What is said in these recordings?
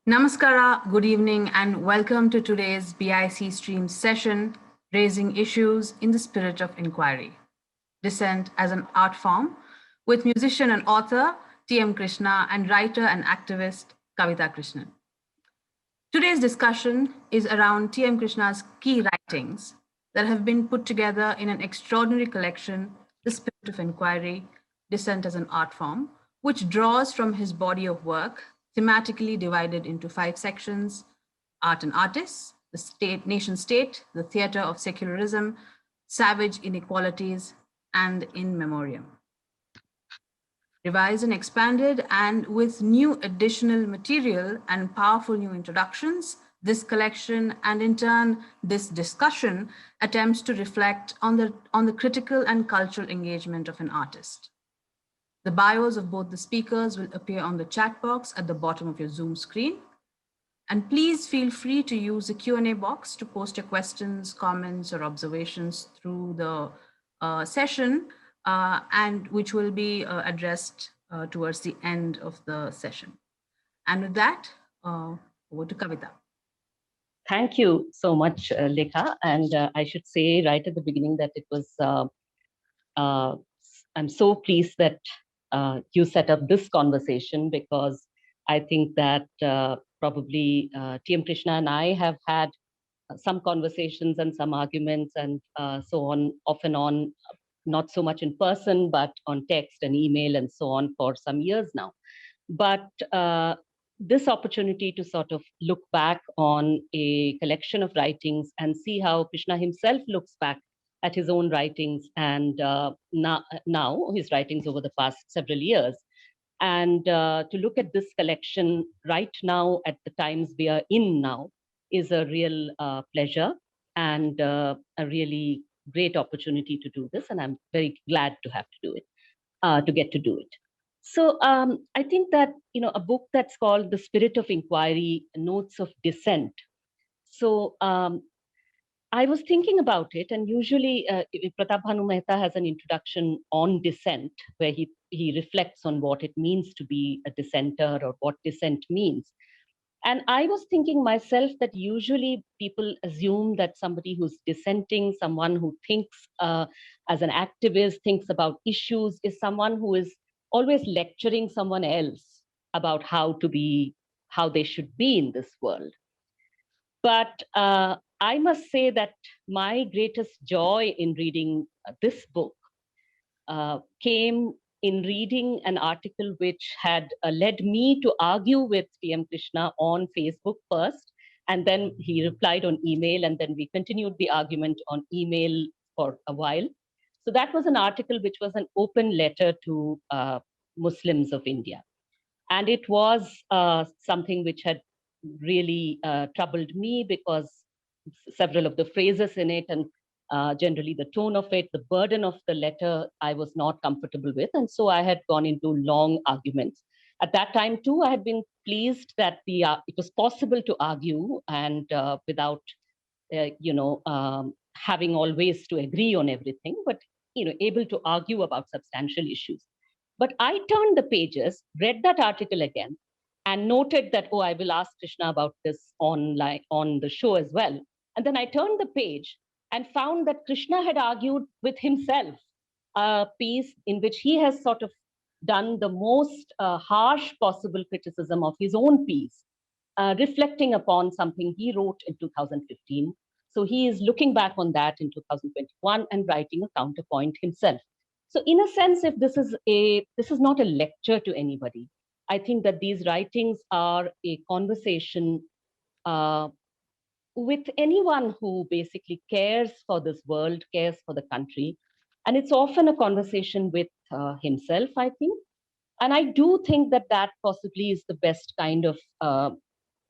Namaskara, good evening, and welcome to today's BIC stream session, Raising Issues in the Spirit of Inquiry, Dissent as an Art Form, with musician and author T.M. Krishna and writer and activist Kavita Krishnan. Today's discussion is around T.M. Krishna's key writings that have been put together in an extraordinary collection, The Spirit of Inquiry, Dissent as an Art Form, which draws from his body of work, thematically divided into 5 sections: art and artists, the state, nation state, the theater of secularism, savage inequalities, and in memoriam. Revised and expanded, and with new additional material and powerful new introductions, this collection and in turn this discussion attempts to reflect on the critical and cultural engagement of an artist. The bios of both the speakers will appear on the chat box at the bottom of your Zoom screen. And please feel free to use the Q&A box to post your questions, comments, or observations through the session, and which will be addressed towards the end of the session. And with that, over to Kavita. Thank you so much, Lekha. And I should say right at the beginning that it was, I'm so pleased that you set up this conversation, because I think that probably T.M. Krishna and I have had some conversations and some arguments and so on, off and on, not so much in person, but on text and email and so on for some years now. But this opportunity to sort of look back on a collection of writings and see how Krishna himself looks back at his own writings and now his writings over the past several years. And to look at this collection right now at the times we are in now is a real pleasure and a really great opportunity to do this. And I'm very glad to have to do it, to get to do it. So I think that, a book that's called The Spirit of Inquiry, Notes of Dissent. So I was thinking about it, and usually Pratap Bhanu Mehta has an introduction on dissent, where he reflects on what it means to be a dissenter or what dissent means. And I was thinking myself that usually people assume that somebody who's dissenting, someone who thinks as an activist, thinks about issues, is someone who is always lecturing someone else about how they should be in this world. But I must say that my greatest joy in reading this book came in reading an article which had led me to argue with T.M. Krishna on Facebook first, and then he replied on email, and then we continued the argument on email for a while. So that was an article which was an open letter to Muslims of India. And it was something which had really troubled me, because several of the phrases in it and generally the tone of it, the burden of the letter, I was not comfortable with. And so I had gone into long arguments. At that time, too, I had been pleased that it was possible to argue and without, having always to agree on everything, but, able to argue about substantial issues. But I turned the pages, read that article again, and noted that, I will ask Krishna about this on the show as well. And then I turned the page and found that Krishna had argued with himself a piece in which he has sort of done the most harsh possible criticism of his own piece, reflecting upon something he wrote in 2015. So he is looking back on that in 2021 and writing a counterpoint himself. So in a sense, if this is not a lecture to anybody, I think that these writings are a conversation with anyone who basically cares for this world, cares for the country. And it's often a conversation with himself, I think. And I do think that that possibly is the best kind of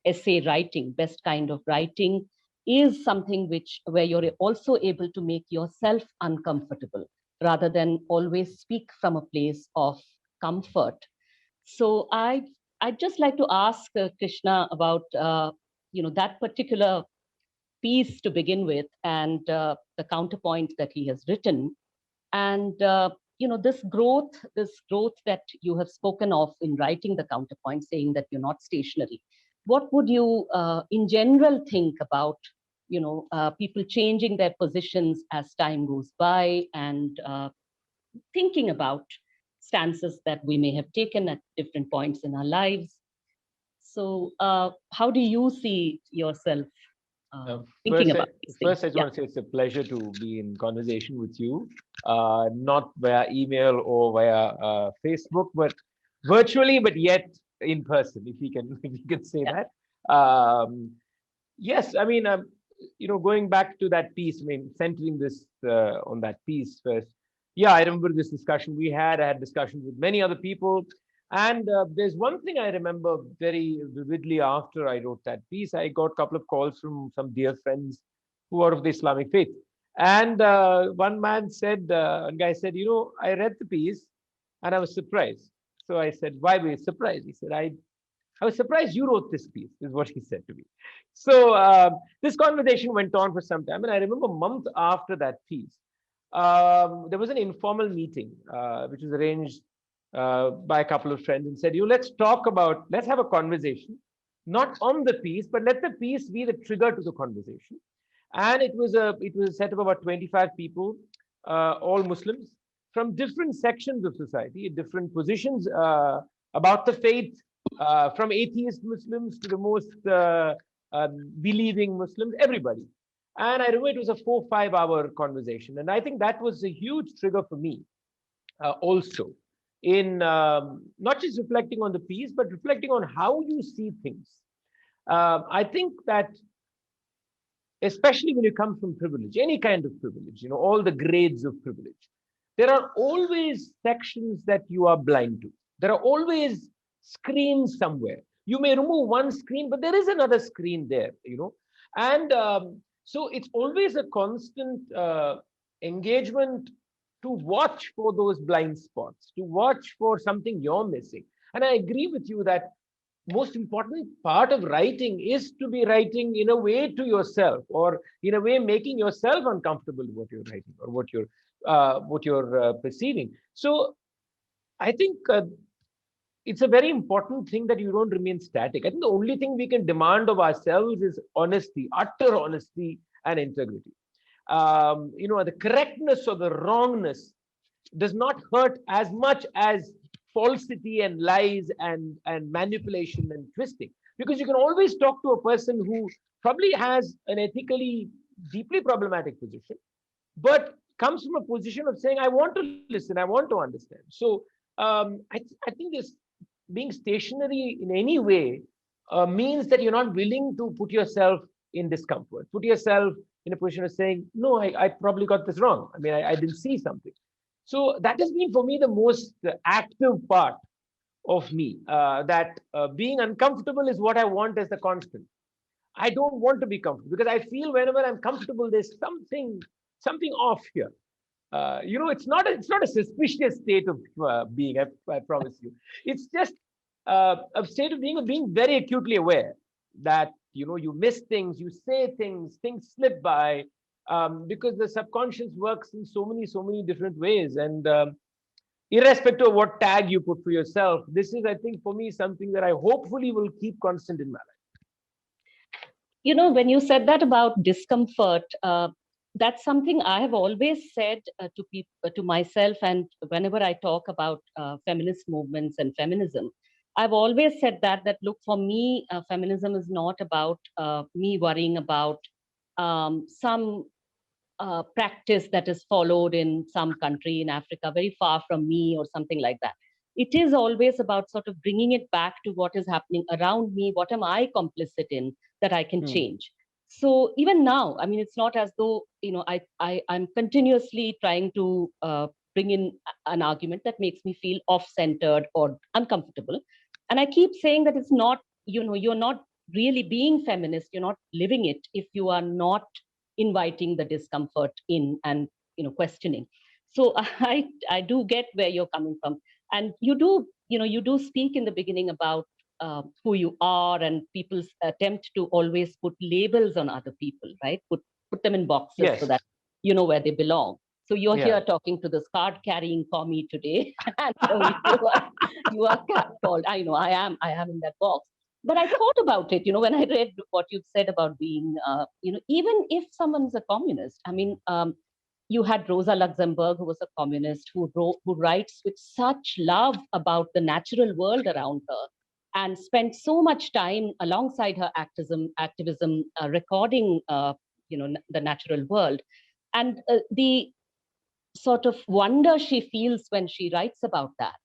essay writing. Best kind of writing is something where you're also able to make yourself uncomfortable, rather than always speak from a place of comfort. So I'd just like to ask Krishna about that particular piece to begin with, and the counterpoint that he has written, and this growth that you have spoken of in writing the counterpoint, saying that you're not stationary. what would you, in general, think about, people changing their positions as time goes by, and thinking about stances that we may have taken at different points in our lives? So, how do you see yourself thinking about these things? First, I just want to say it's a pleasure to be in conversation with you, not via email or via Facebook, but virtually, but yet in person, if we can, if you can say that. Yes, I mean, going back to that piece, I mean, centering this on that piece first. Yeah, I remember this discussion we had. I had discussions with many other people. And there's one thing I remember very vividly after I wrote that piece. I got a couple of calls from some dear friends who are of the Islamic faith. And one man said, one guy said, I read the piece and I was surprised. So I said, why were you surprised? He said, I was surprised you wrote this piece, is what he said to me. So this conversation went on for some time. And I remember a month after that piece, there was an informal meeting, which was arranged by a couple of friends, and said, let's have a conversation, not on the piece, but let the piece be the trigger to the conversation. And it was a set of about 25 people, all Muslims from different sections of society, different positions about the faith, from atheist Muslims to the most believing Muslims, everybody. And I remember it was a 4-5 hour conversation. And I think that was a huge trigger for me also, in not just reflecting on the piece, but reflecting on how you see things. I think that, especially when you come from privilege, any kind of privilege, all the grades of privilege, there are always sections that you are blind to. There are always screens somewhere. You may remove one screen, but there is another screen there, And so it's always a constant engagement to watch for those blind spots, to watch for something you're missing. And I agree with you that most important part of writing is to be writing in a way to yourself, or in a way making yourself uncomfortable with what you're writing or what you're perceiving. So I think it's a very important thing that you don't remain static. I think the only thing we can demand of ourselves is honesty, utter honesty and integrity. The correctness or the wrongness does not hurt as much as falsity and lies and manipulation and twisting. Because you can always talk to a person who probably has an ethically deeply problematic position, but comes from a position of saying, I want to listen, I want to understand. So I think this being stationary in any way means that you're not willing to put yourself in discomfort, put yourself in a position of saying, no, I probably got this wrong. I mean, I didn't see something. So that has been for me the most active part of me, that being uncomfortable is what I want as the constant. I don't want to be comfortable, because I feel whenever I'm comfortable, there's something off here. It's not a suspicious state of being. I promise you, it's just a state of being very acutely aware that you miss things, you say things slip by, because the subconscious works in so many different ways, and irrespective of what tag you put for yourself, this is, I think, for me, something that I hopefully will keep constant in my life. When you said that about discomfort, that's something I have always said to people, to myself, and whenever I talk about feminist movements and feminism, I've always said that look, for me, feminism is not about me worrying about some practice that is followed in some country in Africa, very far from me, or something like that. It is always about sort of bringing it back to what is happening around me. What am I complicit in that I can change? So even now, I mean, it's not as though, I'm continuously trying to bring in an argument that makes me feel off-centered or uncomfortable. And I keep saying that it's not, you're not really being feminist, you're not living it if you are not inviting the discomfort in and, questioning. So I do get where you're coming from. And you do speak in the beginning about who you are, and people's attempt to always put labels on other people, right? Put them in boxes, yes, so that you know where they belong. So you're here talking to this card-carrying commie today, and so you are called. I know I am in that box. But I thought about it, when I read what you said about being, even if someone's a communist, I mean, you had Rosa Luxemburg, who was a communist, who writes with such love about the natural world around her, and spent so much time alongside her activism recording, the natural world, and the sort of wonder she feels when she writes about that.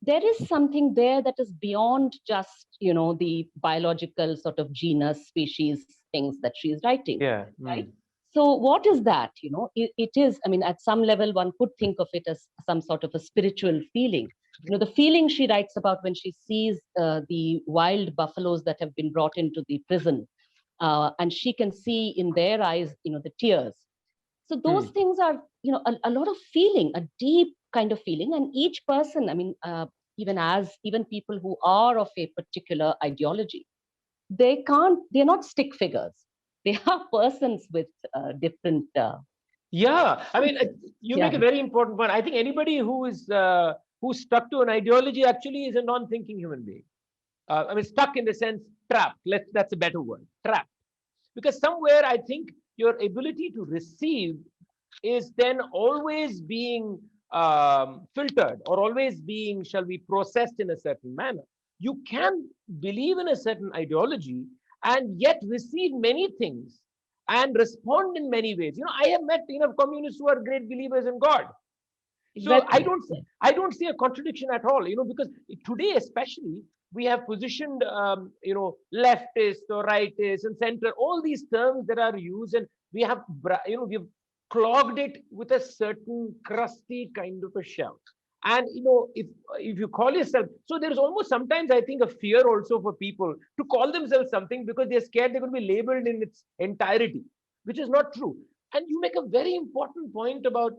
There is something there that is beyond just the biological sort of genus species things that she is writing, Yeah. right? So what is that? It is, I mean, at some level one could think of it as some sort of a spiritual feeling. The feeling she writes about when she sees the wild buffaloes that have been brought into the prison, and she can see in their eyes the tears. So those things are a lot of feeling, a deep kind of feeling. And each person, I mean, even people who are of a particular ideology, they're not stick figures. They are persons with different Yeah, I mean, you make a Yeah. very important point. I think anybody who's stuck to an ideology actually is a non-thinking human being. I mean, stuck in the sense trapped. That's a better word, trapped. Because somewhere I think your ability to receive is then always being filtered, or always being, shall we, processed in a certain manner. You can believe in a certain ideology and yet receive many things and respond in many ways. I have met communists who are great believers in God. So Exactly. I don't see a contradiction at all, because today especially we have positioned, leftist or rightist and center, all these terms that are used, and we have, we've clogged it with a certain crusty kind of a shell. And if you call yourself, so there's almost sometimes I think a fear also for people to call themselves something because they're scared they're going to be labeled in its entirety, which is not true. And you make a very important point about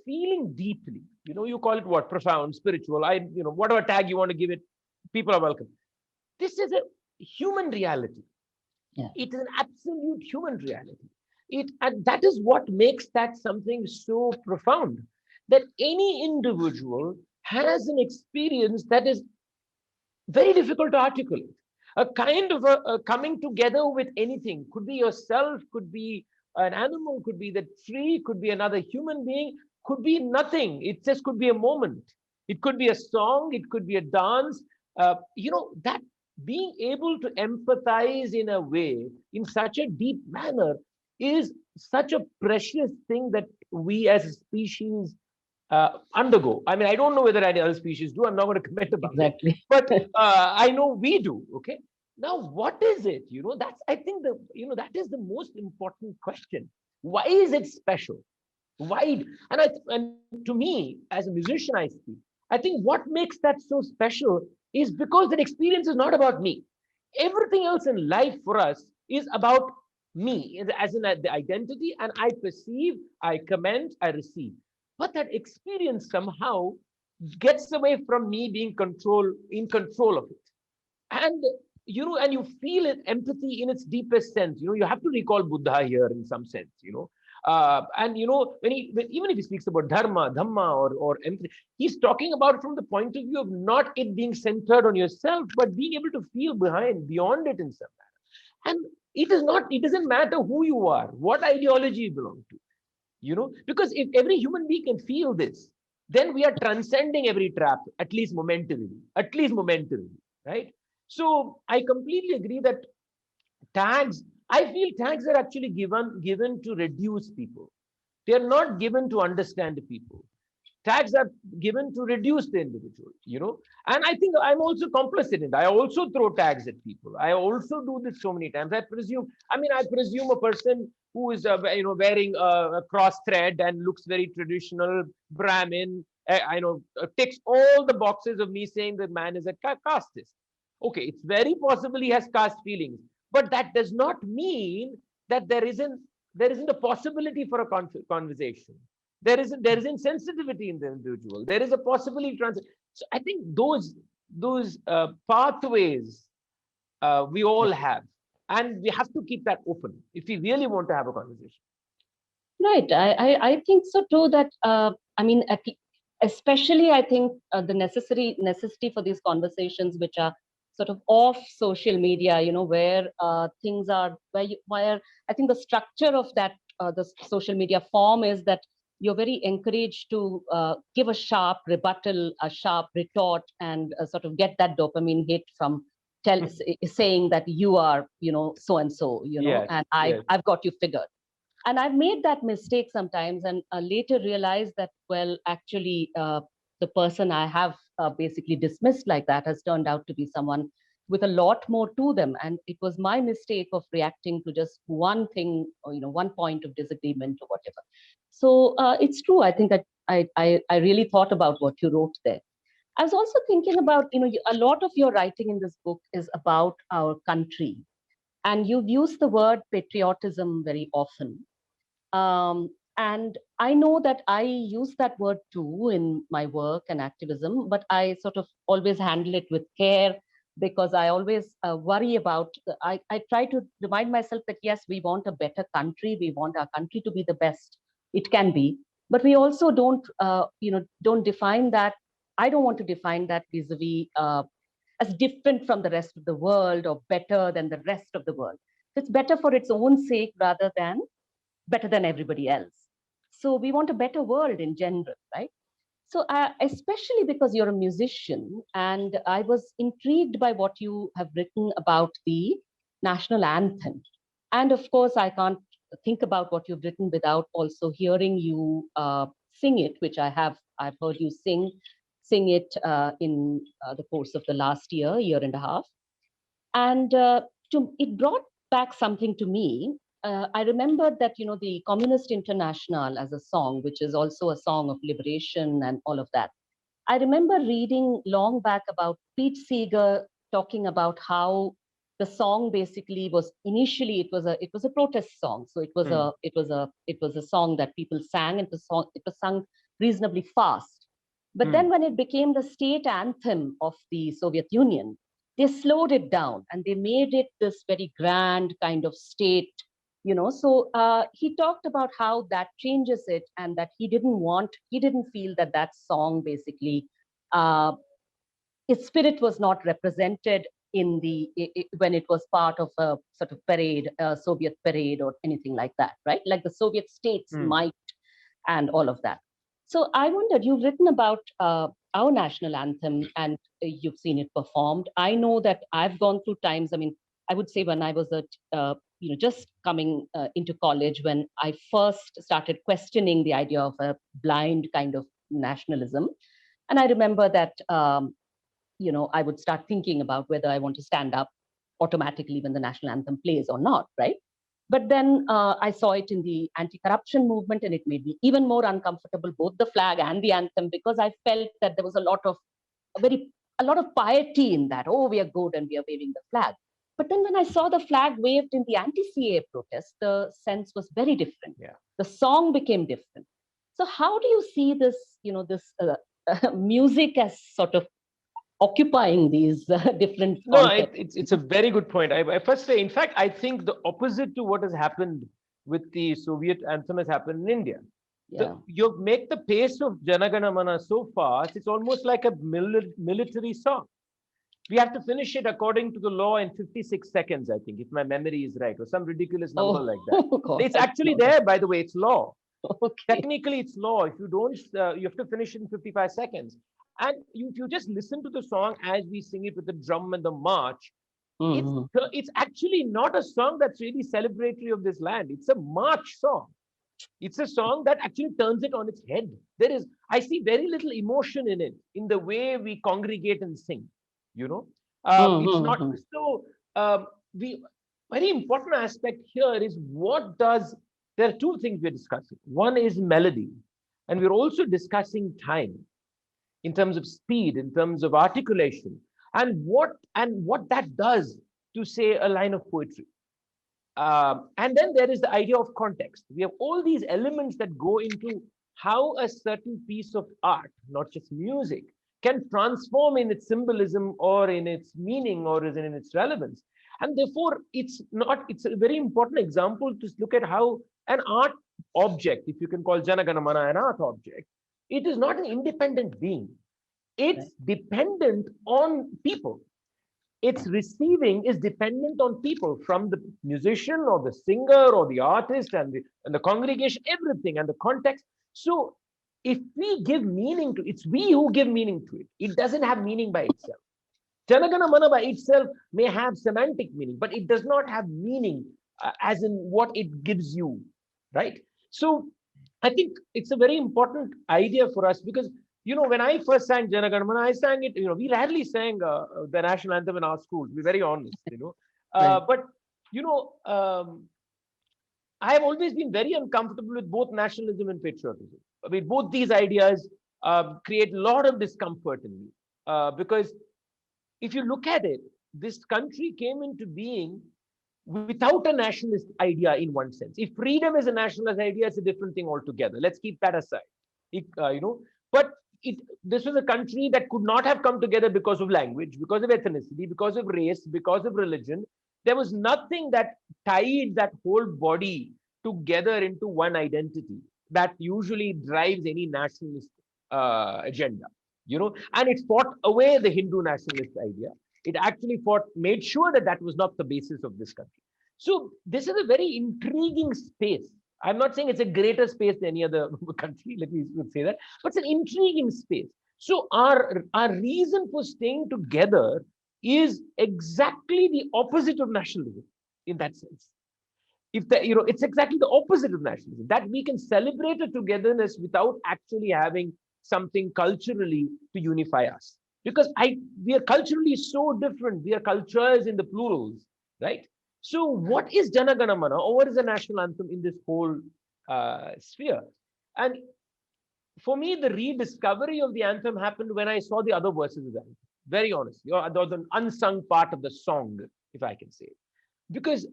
feeling deeply. You call it what? Profound, spiritual, whatever tag you want to give it, people are welcome. This is a human reality. Yeah. It is an absolute human reality. And that is what makes that something so profound, that any individual has an experience that is very difficult to articulate. A kind of a coming together with anything. Could be yourself, could be an animal, could be the tree, could be another human being, could be nothing. It just could be a moment. It could be a song, it could be a dance. That being able to empathize in a way, in such a deep manner, is such a precious thing that we as a species undergo. I mean, I don't know whether any other species do. I'm not going to comment about Exactly. it, but I know we do. Okay. Now, what is it? That's, I think, that is the most important question. Why is it special? Why? And to me, as a musician, I speak. I think what makes that so special is because that experience is not about me. Everything else in life for us is about me, as in the identity, and I perceive, I comment, I receive. But that experience somehow gets away from me being in control of it. And and you feel it, empathy in its deepest sense. You have to recall Buddha here in some sense. And even if he speaks about dhamma, or empathy, he's talking about it from the point of view of not it being centered on yourself, but being able to feel beyond it in some manner. And it doesn't matter who you are, what ideology you belong to. Because if every human being can feel this, then we are transcending every trap, at least momentarily, right? So I completely agree that tags, I feel tags are actually given to reduce people. They are not given to understand the people. Tags are given to reduce the individual. And I think I'm also complicit in it. I also throw tags at people. I also do this so many times. I presume a person who is wearing a cross thread and looks very traditional Brahmin, ticks all the boxes of me saying that man is a casteist. Okay, it's very possible he has caste feelings, but that does not mean that there isn't a possibility for a conversation. There is insensitivity in the individual. There is a possibility so I think those pathways we all have, and we have to keep that open if we really want to have a conversation. Right. I think so too. That I mean, especially I think the necessity for these conversations, which are sort of off social media, where things are, where I think the structure of that, the social media form is that you're very encouraged to give a sharp rebuttal, a sharp retort, and sort of get that dopamine hit from saying that you are, so and so, Yes, and yes. I've got you figured. And I've made that mistake sometimes, and later realized that, well, actually, the person I have basically dismissed like that has turned out to be someone with a lot more to them. And it was my mistake of reacting to just one thing, or, one point of disagreement or whatever. So it's true. I think that I really thought about what you wrote there. I was also thinking about, a lot of your writing in this book is about our country. And you've used the word patriotism very often. And I know that I use that word too in my work and activism, but I sort of always handle it with care, because I always worry about, I try to remind myself that yes, we want a better country. We want our country to be the best it can be, but we also don't define that. I don't want to define that vis-a-vis as different from the rest of the world or better than the rest of the world. It's better for its own sake rather than better than everybody else. So we want a better world in general, right? So especially because you're a musician, and I was intrigued by what you have written about the national anthem. And of course, I can't think about what you've written without also hearing you sing it, which I've heard you sing it in the course of the last year and a half. And it brought back something to me. I remembered that, the Communist International as a song, which is also a song of liberation and all of that. I remember reading long back about Pete Seeger talking about how the song basically was initially it was a protest song. So it was a song that people sang, and it was sung reasonably fast. But then when it became the state anthem of the Soviet Union, they slowed it down and they made it this very grand kind of state, So he talked about how that changes it, and that he didn't feel that that song basically, its spirit was not represented in when it was part of a sort of parade, a Soviet parade or anything like that, right? Like the Soviet states might and all of that. So I wondered, you've written about our national anthem, and you've seen it performed. I know that I've gone through times. I mean, I would say when I was just coming into college, when I first started questioning the idea of a blind kind of nationalism, and I remember that I would start thinking about whether I want to stand up automatically when the national anthem plays or not, right? But then I saw it in the anti-corruption movement, and it made me even more uncomfortable, both the flag and the anthem, because I felt that there was a lot of piety in that. Oh, we are good and we are waving the flag. But then when I saw the flag waved in the anti-CAA protest, the sense was very different. Yeah. The song became different. So how do you see this, music as sort of occupying these different contexts? It's a very good point. I first say, in fact, I think the opposite to what has happened with the Soviet anthem has happened in India. Yeah. You make the pace of Jana Gana Mana so fast, it's almost like a military song. We have to finish it according to the law in 56 seconds, I think, if my memory is right, or some ridiculous number like that. God, it's actually there, by the way, it's law. Okay. Technically, it's law. If you don't, you have to finish it in 55 seconds. And if you just listen to the song as we sing it with the drum and the march, it's actually not a song that's really celebratory of this land. It's a march song. It's a song that actually turns it on its head. I see very little emotion in it, in the way we congregate and sing. It's not so. Very important aspect here is there are two things we're discussing. One is melody, and we're also discussing time, in terms of speed, in terms of articulation, and what that does to, say, a line of poetry. And then there is the idea of context. We have all these elements that go into how a certain piece of art, not just music, can transform in its symbolism or in its meaning or in its relevance. And therefore, it's a very important example to look at how an art object, if you can call Jana Gana Mana an art object, it is not an independent being. It's dependent on people. its receiving is dependent on people, from the musician or the singer or the artist and the congregation, everything, and the context. So if we give meaning to it, it's we who give meaning to it. It doesn't have meaning by itself. Janagana Mana by itself may have semantic meaning, but it does not have meaning as in what it gives you, right? So I think it's a very important idea for us, because when I first sang Janagana Mana, I sang it. We rarely sang the national anthem in our schools. To be very honest, Right. but I have always been very uncomfortable with both nationalism and patriotism. I mean, both these ideas create a lot of discomfort in me, because if you look at it, this country came into being without a nationalist idea in one sense. If freedom is a nationalist idea, it's a different thing altogether. Let's keep that aside. But this was a country that could not have come together because of language, because of ethnicity, because of race, because of religion. There was nothing that tied that whole body together into one identity that usually drives any nationalist agenda. And it fought away the Hindu nationalist idea. It actually made sure that that was not the basis of this country. So this is a very intriguing space. I'm not saying it's a greater space than any other country, let me say that, but it's an intriguing space. So our reason for staying together is exactly the opposite of nationalism in that sense. It's exactly the opposite of nationalism, that we can celebrate a togetherness without actually having something culturally to unify us. Because we are culturally so different. We are cultures in the plurals, right? So what is Jana Gana Mana, or what is the national anthem in this whole sphere? And for me, the rediscovery of the anthem happened when I saw the other verses of the anthem. Very honest, the unsung part of the song, if I can say. Because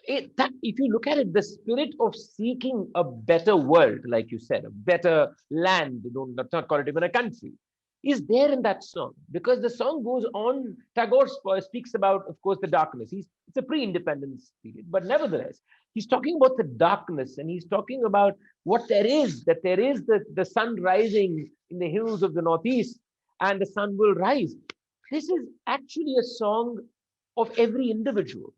if you look at it, the spirit of seeking a better world, like you said, a better land, not call it even a country, is there in that song. Because the song goes on, Tagore speaks about, of course, the darkness. It's a pre-independence period, but nevertheless, he's talking about the darkness, and he's talking about what there is the sun rising in the hills of the Northeast, and the sun will rise. This is actually a song of every individual,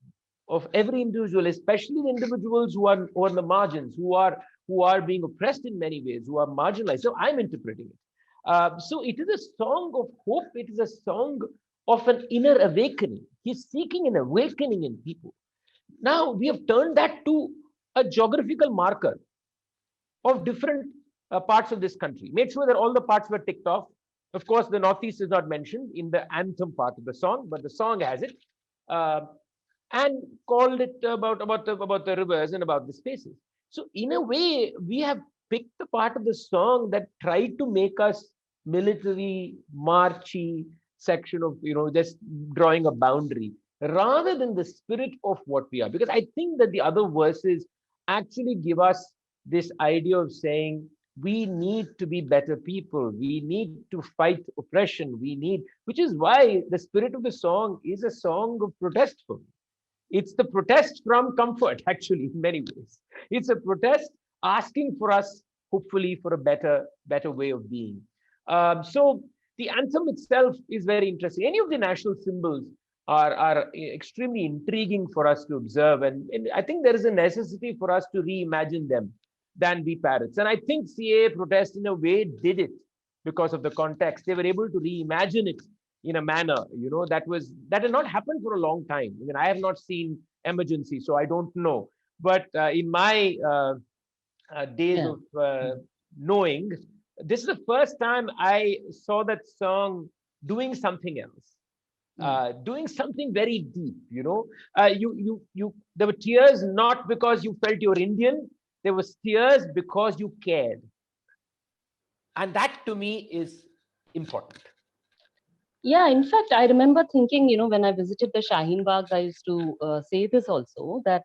especially the individuals who are on the margins, who are being oppressed in many ways, who are marginalized. So I'm interpreting it. So it is a song of hope. It is a song of an inner awakening. He's seeking an awakening in people. Now we have turned that to a geographical marker of different parts of this country. Made sure that all the parts were ticked off. Of course, the Northeast is not mentioned in the anthem part of the song, but the song has it. And called it about the rivers and about the spaces. So in a way, we have picked the part of the song that tried to make us military, marchy section of, just drawing a boundary, rather than the spirit of what we are. Because I think that the other verses actually give us this idea of saying, we need to be better people. We need to fight oppression. Which is why the spirit of the song is a song of protest for me. It's the protest from comfort, actually, in many ways. It's a protest asking for us, hopefully, for a better way of being. So the anthem itself is very interesting. Any of the national symbols are extremely intriguing for us to observe. And I think there is a necessity for us to reimagine them than be parrots. And I think CAA protest, in a way, did it because of the context. They were able to reimagine it in a manner, that had not happened for a long time. I mean, I have not seen Emergency, so I don't know. But in my days of knowing, this is the first time I saw that song doing something else, doing something very deep. There were tears not because you felt you're Indian. There was tears because you cared, and that to me is important. Yeah, in fact, I remember thinking, when I visited the Shaheen Bagh, I used to say this also, that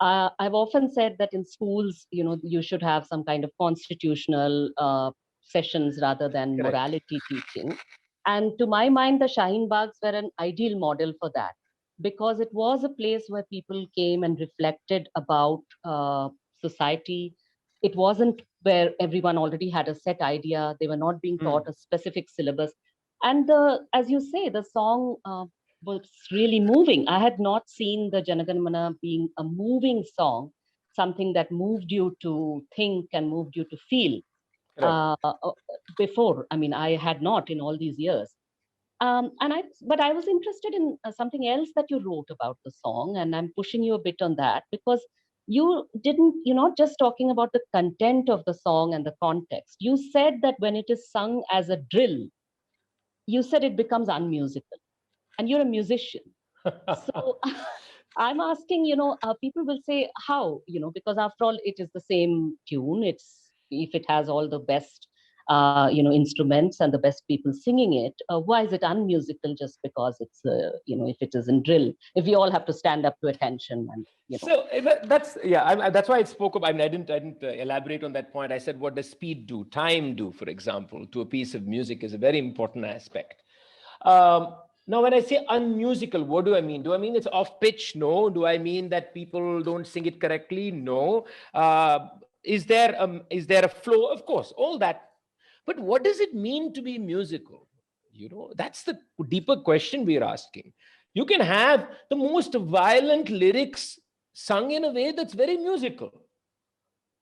I've often said that in schools, you should have some kind of constitutional sessions rather than Correct. morality teaching. And to my mind, the Shaheen Baghs were an ideal model for that, because it was a place where people came and reflected about society. It wasn't where everyone already had a set idea. They were not being taught a specific syllabus. And as you say, the song was really moving. I had not seen the Janaganamana being a moving song, something that moved you to think and moved you to feel Right. before. I mean, I had not in all these years. But I was interested in something else that you wrote about the song, and I'm pushing you a bit on that because you're not just talking about the content of the song and the context. You said that when it is sung as a drill, you said it becomes unmusical, and you're a musician. So I'm asking, people will say how, because after all, it is the same tune. It's if it has all the best, instruments and the best people singing it, why is it unmusical just because it's, if it is in drill, if we all have to stand up to attention and, So that's yeah. That's why I spoke about. I mean, I didn't elaborate on that point. I said, what does speed do? Time do, for example, to a piece of music is a very important aspect. Now, when I say unmusical, what do I mean? Do I mean it's off pitch? No. Do I mean that people don't sing it correctly? No. Is there a flow? Of course, all that. But what does it mean to be musical? That's the deeper question we're asking. You can have the most violent lyrics sung in a way that's very musical.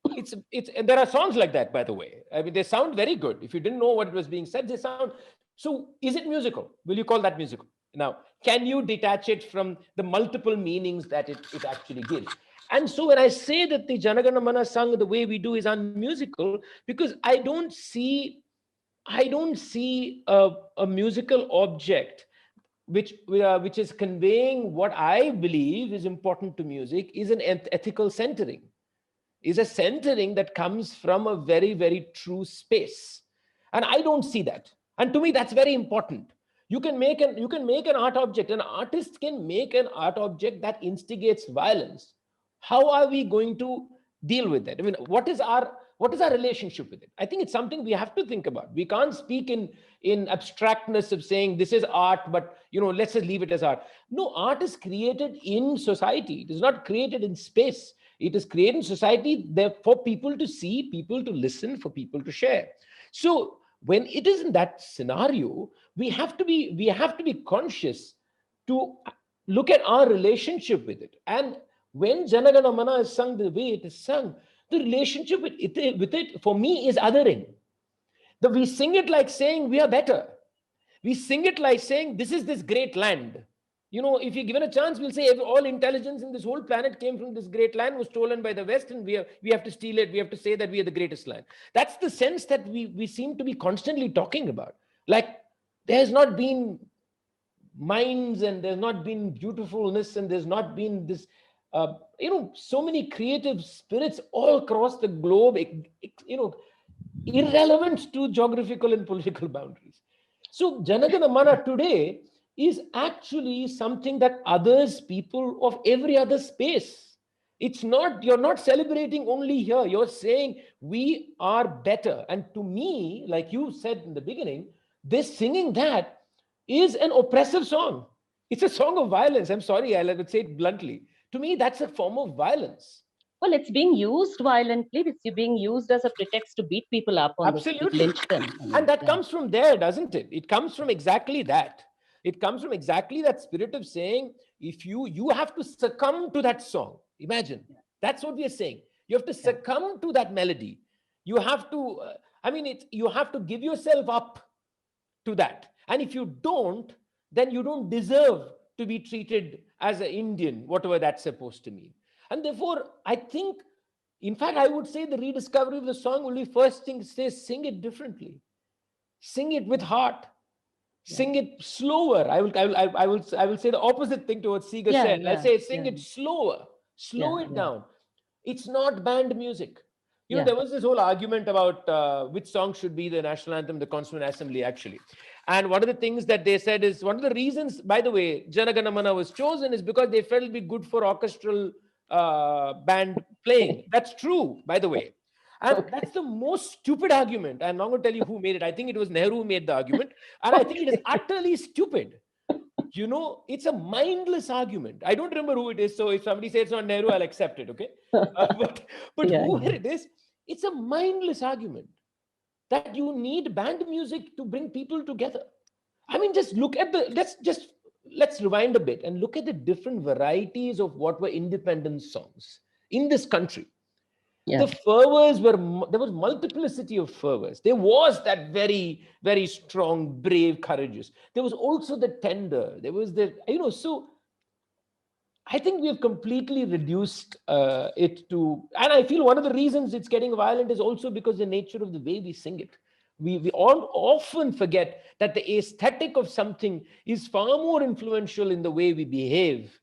And there are songs like that, by the way. I mean, they sound very good. If you didn't know what was being said, they sound. So is it musical? Will you call that musical? Now, can you detach it from the multiple meanings that it actually gives? And so when I say that the Janagana Mana sung the way we do is unmusical, because I don't see a musical object which is conveying what I believe is important to music is an ethical centering, is a centering that comes from a very, very true space. And I don't see that. And to me, that's very important. You can make an art object. An artist can make an art object that instigates violence. How are we going to deal with that? I mean, what is our relationship with it? I think it's something we have to think about. We can't speak in abstractness of saying this is art, but let's just leave it as art. No, art is created in society. It is not created in space. It is created in society there for people to see, people to listen, for people to share. So when it is in that scenario, we have to be conscious to look at our relationship with it. And when Janagana Mana is sung the way it is sung, the relationship with it for me is othering. We sing it like saying we are better. We sing it like saying this is this great land. If you're given a chance, we'll say all intelligence in this whole planet came from this great land, was stolen by the West, and we have to steal it. We have to say that we are the greatest land. That's the sense that we seem to be constantly talking about. Like there's not been minds, and there's not been beautifulness, and there's not been this so many creative spirits all across the globe, irrelevant to geographical and political boundaries. So Janagana Mana today is actually something that others, people of every other space. You're not celebrating only here. You're saying we are better. And to me, like you said in the beginning, this singing that is an oppressive song. It's a song of violence. I'm sorry, I would say it bluntly. To me, that's a form of violence. Well, it's being used violently. It's being used as a pretext to beat people up on Absolutely. the lynch them. And that comes from there, doesn't it? It comes from exactly that. It comes from exactly that spirit of saying, if you have to succumb to that song. Imagine, that's what we are saying. You have to succumb to that melody. You have to, you have to give yourself up to that. And if you don't, then you don't deserve to be treated as an Indian, whatever that's supposed to mean. And therefore, I think, in fact, I would say the rediscovery of the song will be first thing to say, sing it differently. Sing it with heart. Sing it slower. I will say the opposite thing to what Seeger said. I say sing it slower. Slow it down. It's not band music. There was this whole argument about which song should be the national anthem, the Constituent Assembly, actually. And one of the things that they said is, one of the reasons, by the way, Janagana Mana was chosen is because they felt it'd be good for orchestral band playing. That's true, by the way. And that's the most stupid argument. I'm not going to tell you who made it. I think it was Nehru who made the argument. And I think it is utterly stupid. It's a mindless argument. I don't remember who it is. So if somebody says it's not Nehru, I'll accept it. Okay. But whoever it is, it's a mindless argument that you need band music to bring people together. I mean, just look at let's just let's rewind a bit and look at the different varieties of what were independent songs in this country. Yeah. The fervors were, there was multiplicity of fervors. There was that very, very strong, brave, courageous. There was also the tender. There was the, so I think we have completely reduced it to, and I feel one of the reasons it's getting violent is also because the nature of the way we sing it. We all often forget that the aesthetic of something is far more influential in the way we behave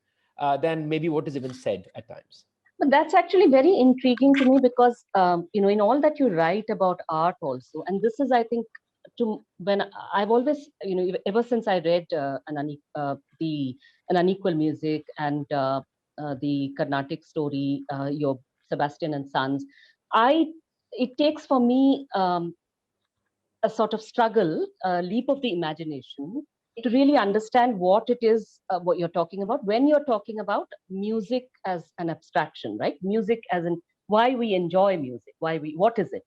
than maybe what is even said at times. But that's actually very intriguing to me because, in all that you write about art also, and this is, I think, when I've always, ever since I read an Unequal Music and the Carnatic story, your Sebastian and Sons, it takes for me a sort of struggle, a leap of the imagination to really understand what it is, what you're talking about when you're talking about music as an abstraction, right? Music as in why we enjoy music, what is it?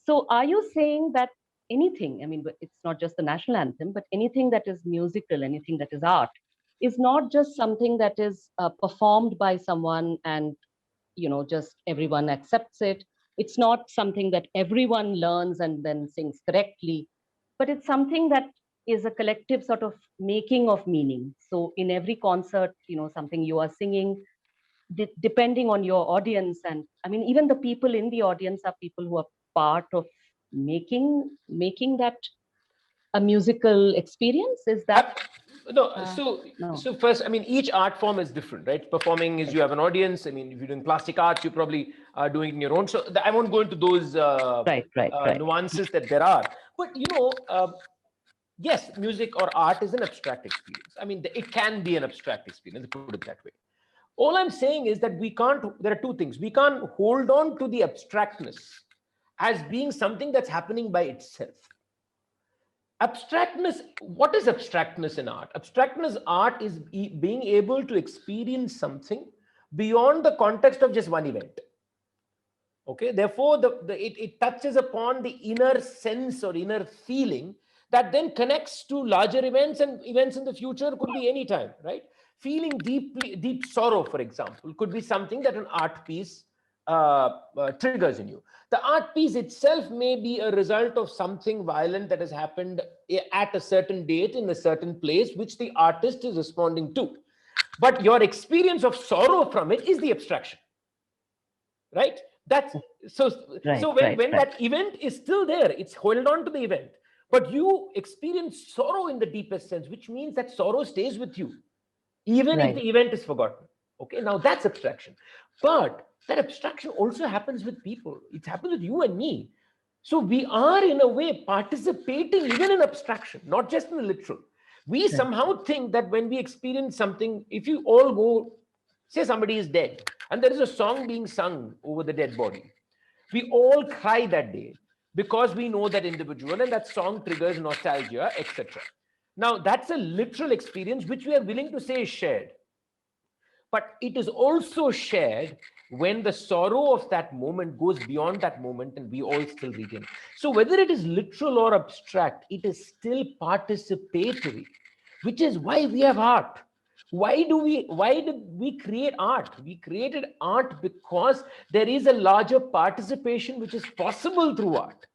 So are you saying that anything, I mean, it's not just the national anthem, but anything that is musical, anything that is art, is not just something that is performed by someone and, just everyone accepts it. It's not something that everyone learns and then sings correctly, but it's something that is a collective sort of making of meaning. So in every concert, something you are singing, depending on your audience, and I mean, even the people in the audience are people who are part of making that a musical experience. Is that no? no? So first, I mean, each art form is different, right? Performing is you have an audience. I mean, if you're doing plastic arts, you probably are doing it in your own. So I won't go into those Right. nuances that there are. But yes, music or art is an abstract experience. I mean, it can be an abstract experience, put it that way. All I'm saying is that there are two things. We can't hold on to the abstractness as being something that's happening by itself. Abstractness, what is abstractness in art? Abstractness art is being able to experience something beyond the context of just one event. Okay, therefore it touches upon the inner sense or inner feeling that then connects to larger events, and events in the future could be any time, right? Feeling deep sorrow, for example, could be something that an art piece triggers in you. The art piece itself may be a result of something violent that has happened at a certain date in a certain place, which the artist is responding to. But your experience of sorrow from it is the abstraction, right? That's so. So when that event is still there, it's held on to the event, but you experience sorrow in the deepest sense, which means that sorrow stays with you, even if the event is forgotten. Okay, now that's abstraction. But that abstraction also happens with people. It happens with you and me. So we are in a way participating even in abstraction, not just in the literal. We somehow think that when we experience something, if you all go, say somebody is dead and there is a song being sung over the dead body, we all cry that day because we know that individual and that song triggers nostalgia, etc. Now that's a literal experience which we are willing to say is shared. But it is also shared when the sorrow of that moment goes beyond that moment and we all still retain it. So whether it is literal or abstract, it is still participatory, which is why we have art. Why did we create art? We created art because there is a larger participation which is possible through art.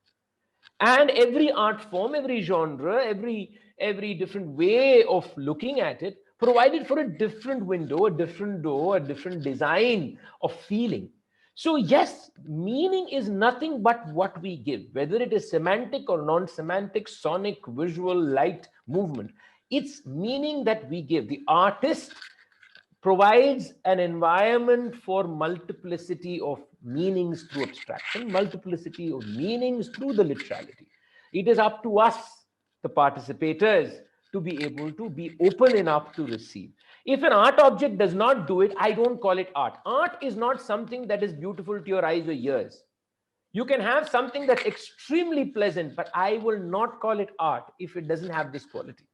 And every art form, every genre, every different way of looking at it provided for a different window, a different door, a different design of feeling. So yes, meaning is nothing but what we give, whether it is semantic or non-semantic, sonic, visual, light, movement. It's meaning that we give. The artist provides an environment for multiplicity of meanings through abstraction, multiplicity of meanings through the literality. It is up to us, the participators, to be able to be open enough to receive. If an art object does not do it, I don't call it art. Art is not something that is beautiful to your eyes or ears. You can have something that's extremely pleasant, but I will not call it art if it doesn't have this quality.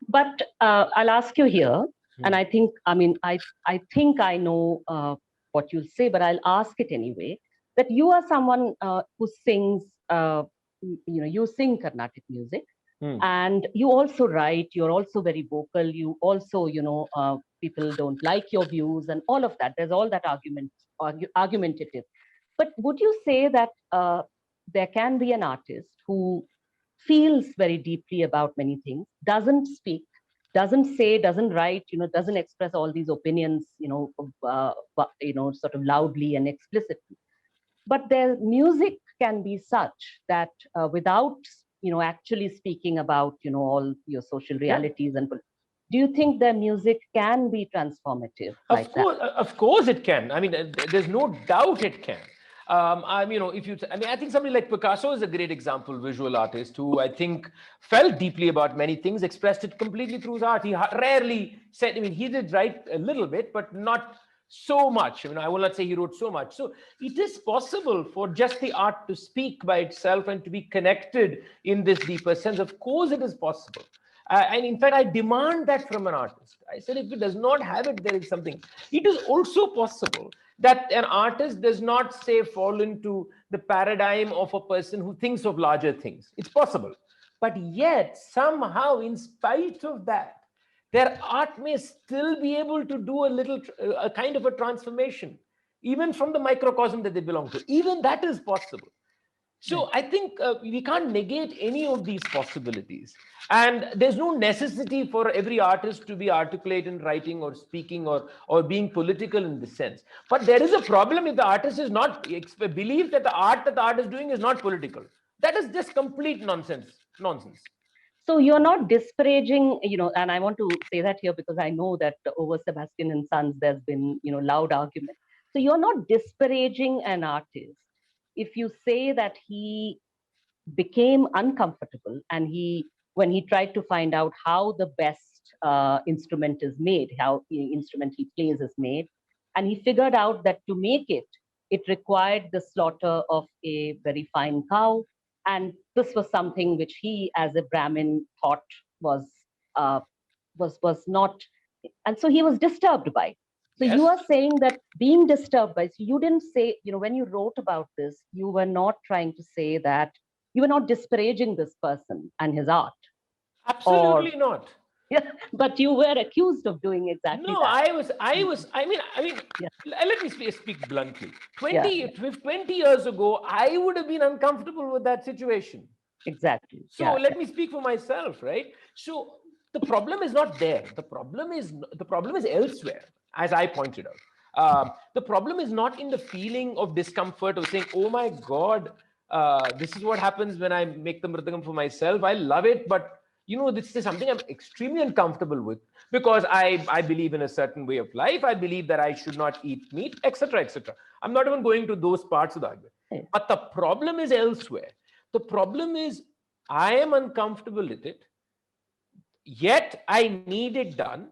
But I'll ask you here, and I think, I think I know what you'll say, but I'll ask it anyway, that you are someone who sings, you sing Carnatic music. And you also write, you're also very vocal, you also, people don't like your views and all of that. There's all that argumentative. But would you say that there can be an artist who feels very deeply about many things, doesn't speak, doesn't say, doesn't write, doesn't express all these opinions, sort of loudly and explicitly, but their music can be such that without actually speaking about all your social realities and do you think their music can be transformative like that? Of course it can. I mean, there's no doubt it can. I think somebody like Picasso is a great example, visual artist who I think felt deeply about many things, expressed it completely through his art. He rarely said, I mean, he did write a little bit, but not so much. I mean, I will not say he wrote so much. So it is possible for just the art to speak by itself and to be connected in this deeper sense. Of course it is possible. And in fact, I demand that from an artist. I said, if it does not have it, there is something. It is also possible that an artist does not, say, fall into the paradigm of a person who thinks of larger things. It's possible. But yet, somehow, in spite of that, their art may still be able to do a kind of a transformation, even from the microcosm that they belong to. Even that is possible. So I think we can't negate any of these possibilities. And there's no necessity for every artist to be articulate in writing or speaking or being political in this sense. But there is a problem if the artist is not believe that the art is doing is not political. That is just complete nonsense. So you're not disparaging, and I want to say that here because I know that over Sebastian and Sons, there's been, loud argument. So you're not disparaging an artist if you say that he became uncomfortable and when he tried to find out how the best instrument is made, how the instrument he plays is made, and he figured out that to make it, it required the slaughter of a very fine cow. And this was something which he, as a Brahmin, thought was not, and so he was disturbed by. So yes. You are saying that being disturbed by, so you didn't say, when you wrote about this, you were not trying to say that, you were not disparaging this person and his art. Absolutely not. Yeah, but you were accused of doing exactly that. No, I mean, yeah. Let me speak bluntly. 20 years ago, I would have been uncomfortable with that situation. Exactly. So let me speak for myself, right? So the problem is not there. The problem is elsewhere, as I pointed out. The problem is not in the feeling of discomfort of saying, oh my God, this is what happens when I make the mridangam for myself. I love it, but this is something I'm extremely uncomfortable with because I believe in a certain way of life. I believe that I should not eat meat, etc., etc. I'm not even going to those parts of the argument. But the problem is elsewhere. The problem is I am uncomfortable with it, yet I need it done.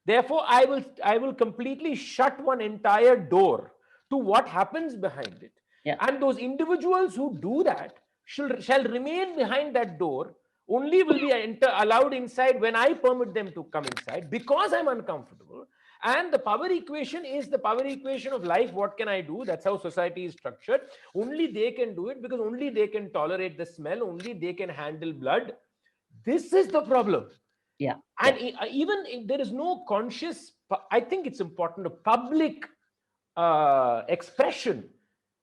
Therefore, I will completely shut one entire door to what happens behind it. Yeah. And those individuals who do that shall remain behind that door, only will be allowed inside when I permit them to come inside because I'm uncomfortable. And the power equation is the power equation of life. What can I do? That's how society is structured. Only they can do it because only they can tolerate the smell. Only they can handle blood. This is the problem. Yeah. And even if there is no conscious, I think it's important, a public expression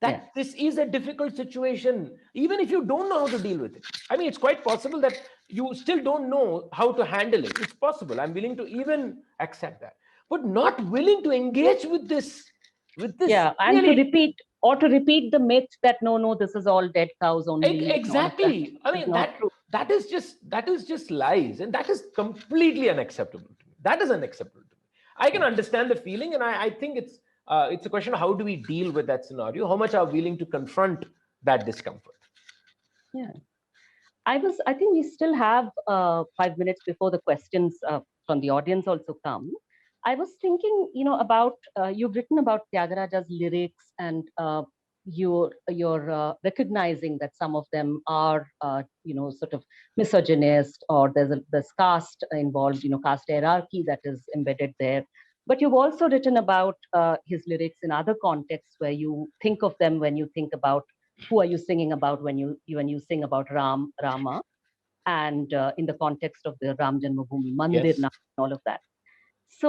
that this is a difficult situation, even if you don't know how to deal with it. I mean, it's quite possible that you still don't know how to handle it. It's possible. I'm willing to even accept that, but not willing to engage with this. Yeah, and really, to repeat the myth that no, this is all dead cows only. Exactly. I mean, that is just lies, and that is completely unacceptable to me. That is unacceptable to me. I can understand the feeling, and I think it's a question of how do we deal with that scenario? How much are we willing to confront that discomfort? Yeah, I think we still have 5 minutes before the questions from the audience also come. I was thinking, about you've written about Tyagaraja's lyrics, and you're recognizing that some of them are, sort of misogynist, or there's caste involved, caste hierarchy that is embedded there. But you've also written about his lyrics in other contexts where you think of them when you think about who are you singing about when you sing about Rama. and in the context of the Ram Janmabhoomi Mandir Yes. now, and all of that. So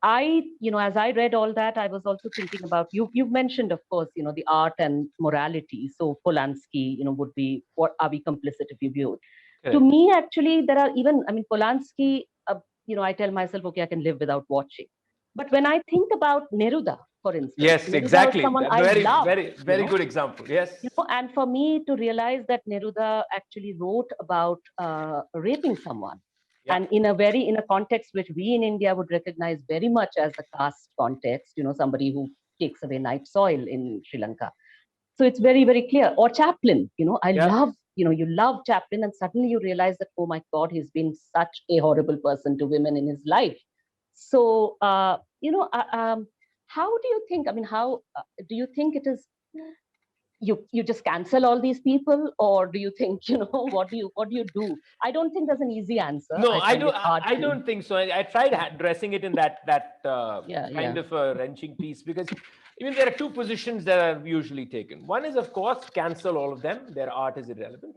as I read all that, I was also thinking about you've mentioned, of course, the art and morality. So Polanski, would be, what are we complicit if you view it? To Correct. me, actually, there are even, Polanski, I tell myself, okay, I can live without watching. But when I think about Neruda, for instance, Yes, Neruda exactly. was someone That I very, love. very good example. Yes. And for me to realize that Neruda actually wrote about raping someone, Yeah. and in a context which we in India would recognize very much as a caste context, somebody who takes away night soil in Sri Lanka. So it's very, very clear. Or Chaplin, I Yeah. love, you love Chaplin, and suddenly you realize that, oh my God, he's been such a horrible person to women in his life. So, how do you think? How do you think it is? You just cancel all these people, or do you think, what do you do? I don't think there's an easy answer. No, I I find do. it hard I to. don't think so. I tried addressing it in that kind of a wrenching piece, because even there are two positions that are usually taken. One is, of course, cancel all of them. Their art is irrelevant.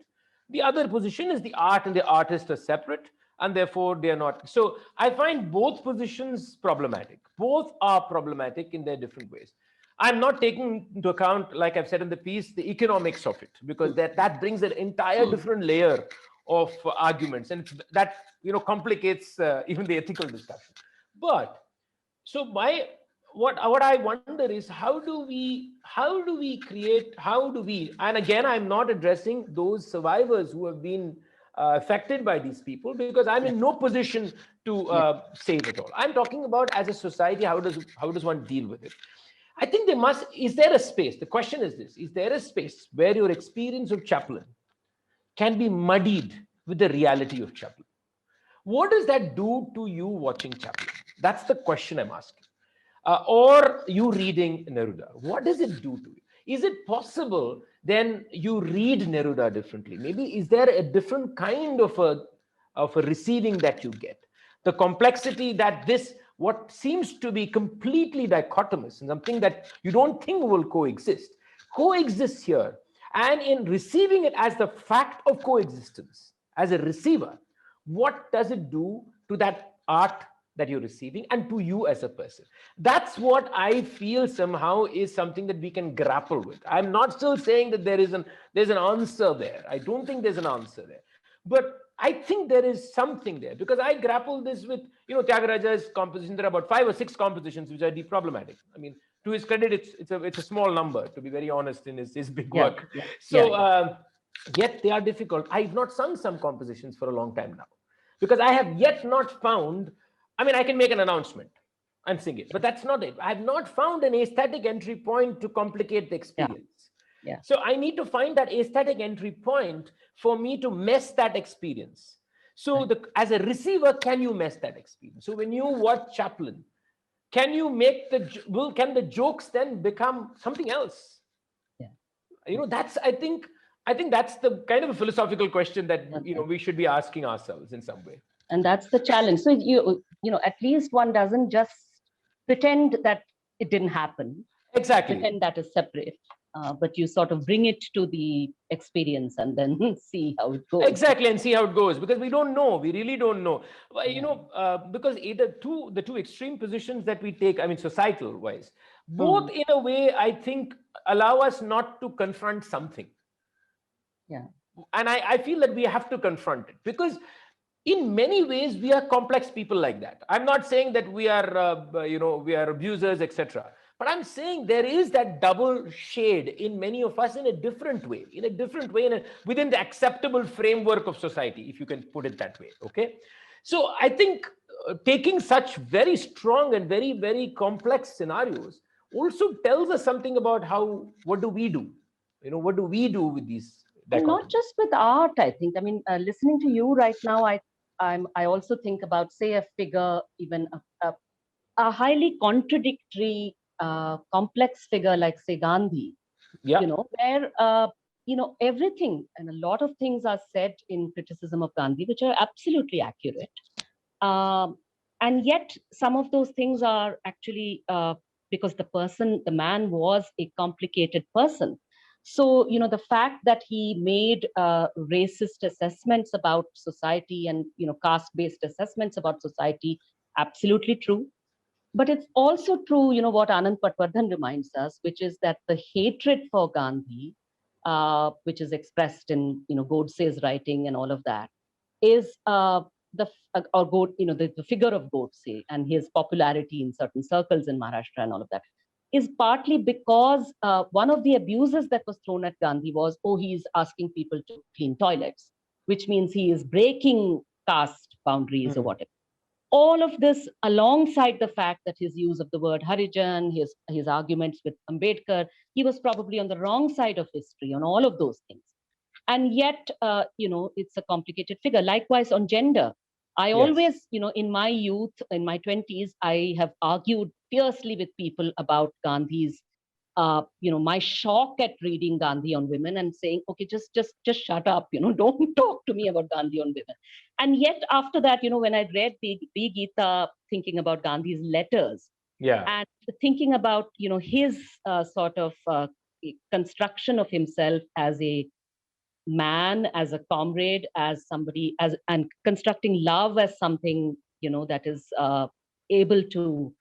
The other position is the art and the artist are separate, and therefore they are not. So I find both positions problematic. Both are problematic in their different ways. I'm not taking into account, like I've said in the piece, the economics of it, because that brings an entire different layer of arguments, and that complicates even the ethical discussion. But so what I wonder is, and again, I'm not addressing those survivors who have been affected by these people, because I'm in no position to save it all. I'm talking about, as a society, how does one deal with it? I think is there a space? The question is this: is there a space where your experience of Chaplin can be muddied with the reality of Chaplin? What does that do to you watching Chaplin? That's the question I'm asking. Or you reading Neruda, what does it do to you? Is it possible then you read Neruda differently? Maybe is there a different kind of a receiving that you get? The complexity that what seems to be completely dichotomous, and something that you don't think will coexists here. And in receiving it as the fact of coexistence, as a receiver, what does it do to that art that you're receiving and to you as a person? That's what I feel somehow is something that we can grapple with. I'm not still saying that there's an answer there. I don't think there's an answer there. But I think there is something there, because I grapple this with, Tyagaraja's composition. There are about 5 or 6 compositions which are deep problematic. I mean, to his credit, it's a small number, to be very honest, in his big work. So yet they are difficult. I've not sung some compositions for a long time now, because I have yet not found. I mean, I can make an announcement and sing it, but that's not it. I have not found an aesthetic entry point to complicate the experience. So I need to find that aesthetic entry point for me to mess that experience. So as a receiver, can you mess that experience? So when you watch Chaplin, can the jokes then become something else? That's, I think that's the kind of a philosophical question that we should be asking ourselves in some way. And that's the challenge. So at least one doesn't just pretend that it didn't happen. Exactly. Pretend that is separate. But you sort of bring it to the experience and then see how it goes. Exactly, and see how it goes, because we don't know. We really don't know. Because the two extreme positions that we take, I mean, societal wise, both in a way, I think, allow us not to confront something. Yeah. And I feel that we have to confront it, because in many ways we are complex people like that. I'm not saying that we are we are abusers, etc. But I'm saying there is that double shade in many of us in a different way, within the acceptable framework of society, if you can put it that way. Okay. So I think taking such very strong and very, very complex scenarios also tells us something about what do we do? What do we do with these dichotomies? And not just with art, I think. I mean, listening to you right now, I also think about, say, a figure, even a highly contradictory, complex figure like, say, Gandhi. Yeah. Where everything and a lot of things are said in criticism of Gandhi, which are absolutely accurate. And yet some of those things are actually because the man was a complicated person. So, the fact that he made racist assessments about society and, caste-based assessments about society, absolutely true. But it's also true, what Anand Patwardhan reminds us, which is that the hatred for Gandhi, which is expressed in, Godse's writing and all of that, is the figure of Godse and his popularity in certain circles in Maharashtra and all of that is partly because one of the abuses that was thrown at Gandhi was, oh, he's asking people to clean toilets, which means he is breaking caste boundaries or whatever. All of this alongside the fact that his use of the word Harijan, his arguments with Ambedkar, he was probably on the wrong side of history on all of those things. And yet, it's a complicated figure. Likewise, on gender, I always, in my youth, in my 20s, I have argued fiercely with people about Gandhi's, my shock at reading Gandhi on women and saying, okay, just shut up, don't talk to me about Gandhi on women. And yet, after that, when I read the Gita, thinking about Gandhi's letters, and thinking about, his sort of construction of himself as a man, as a comrade, as somebody, and constructing love as something, that is able to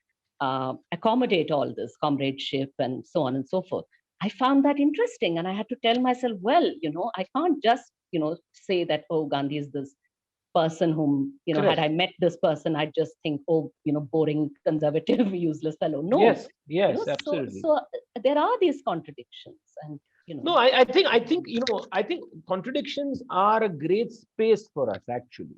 accommodate all this comradeship and so on and so forth. I found that interesting, and I had to tell myself, well, I can't just, say that, oh, Gandhi is this person whom, had I met this person, I'd just think, oh, boring, conservative, useless fellow. No. Yes, absolutely. So there are these contradictions, and no, I think contradictions are a great space for us, actually,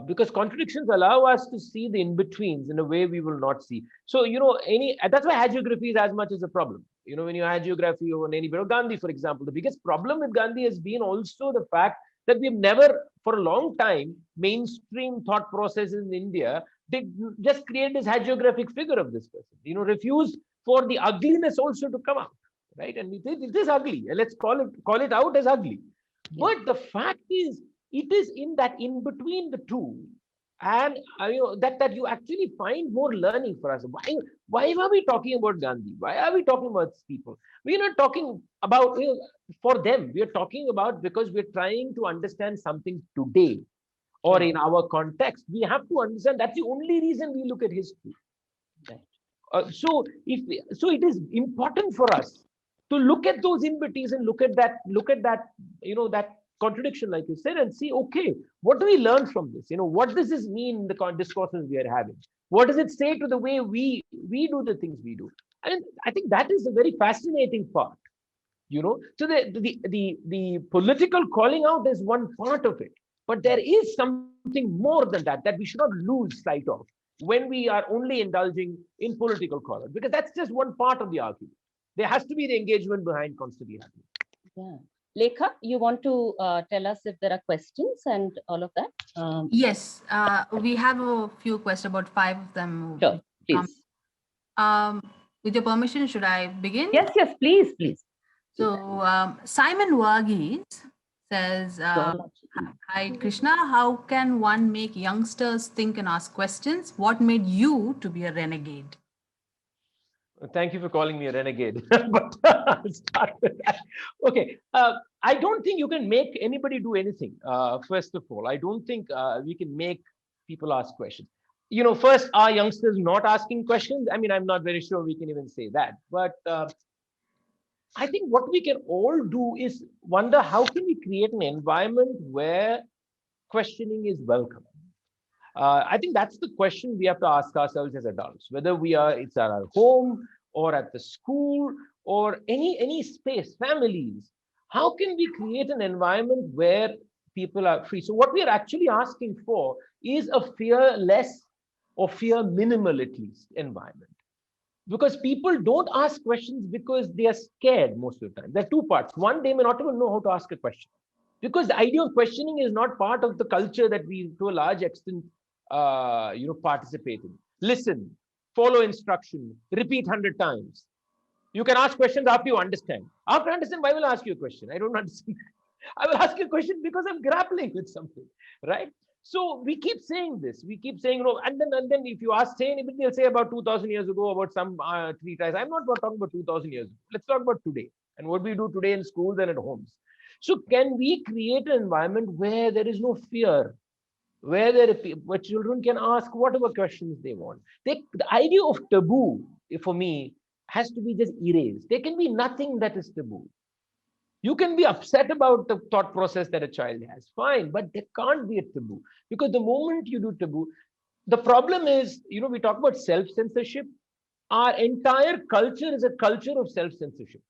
because contradictions allow us to see the in-betweens in a way we will not see. So, that's why hagiography is as much as a problem. When you hagiography on anybody, Gandhi, for example, the biggest problem with Gandhi has been also the fact that we've never, for a long time, mainstream thought processes in India, they just create this hagiographic figure of this person, refuse for the ugliness also to come out. Right, and it is ugly. Let's call it out as ugly. But the fact is, it is in that in between the two, and that you actually find more learning for us. Why are we talking about Gandhi? Why are we talking about these people? We're not talking about for them. We are talking about because we're trying to understand something today, or in our context. We have to understand that's the only reason we look at history. So it is important for us to look at those in-betweens and look at that, that contradiction, like you said, and see, okay, what do we learn from this? What does this mean in the discourses we are having? What does it say to the way we do the things we do? And I think that is a very fascinating part. So the political calling out is one part of it, but there is something more than that we should not lose sight of when we are only indulging in political call out, because that's just one part of the argument. There has to be the engagement behind constantly happening. Yeah. Lekha, you want to tell us if there are questions and all of that? Yes, we have a few questions, about 5 of them. Sure, please. With your permission, should I begin? Yes, please. So Simon Varghese says, hi Krishna, how can one make youngsters think and ask questions? What made you to be a renegade? Thank you for calling me a renegade. But I'll start with that. Okay. I don't think you can make anybody do anything. First of all, I don't think we can make people ask questions. First, are youngsters not asking questions? I mean, I'm not very sure we can even say that. But I think what we can all do is wonder, how can we create an environment where questioning is welcome? I think that's the question we have to ask ourselves as adults, whether it's at our home or at the school or any space, families. How can we create an environment where people are free? So what we are actually asking for is a fearless or fear minimal, at least, environment. Because people don't ask questions because they are scared most of the time. There are two parts. One, they may not even know how to ask a question, because the idea of questioning is not part of the culture that we, to a large extent, participate in. Listen, follow instruction, repeat 100 times. You can ask questions after you understand. After I understand, why will I ask you a question? I don't understand. I will ask you a question because I'm grappling with something, right? So we keep saying this. We keep saying, and then if you say anybody, they'll say about 2,000 years ago, about some three tries. I'm not talking about 2,000 years ago. Let's talk about today and what we do today in schools and at homes. So can we create an environment where there is no fear, where children can ask whatever questions they want? The idea of taboo, for me, has to be just erased. There can be nothing that is taboo. You can be upset about the thought process that a child has, fine, but there can't be a taboo, because the moment you do taboo, the problem is, we talk about self-censorship. Our entire culture is a culture of self-censorship.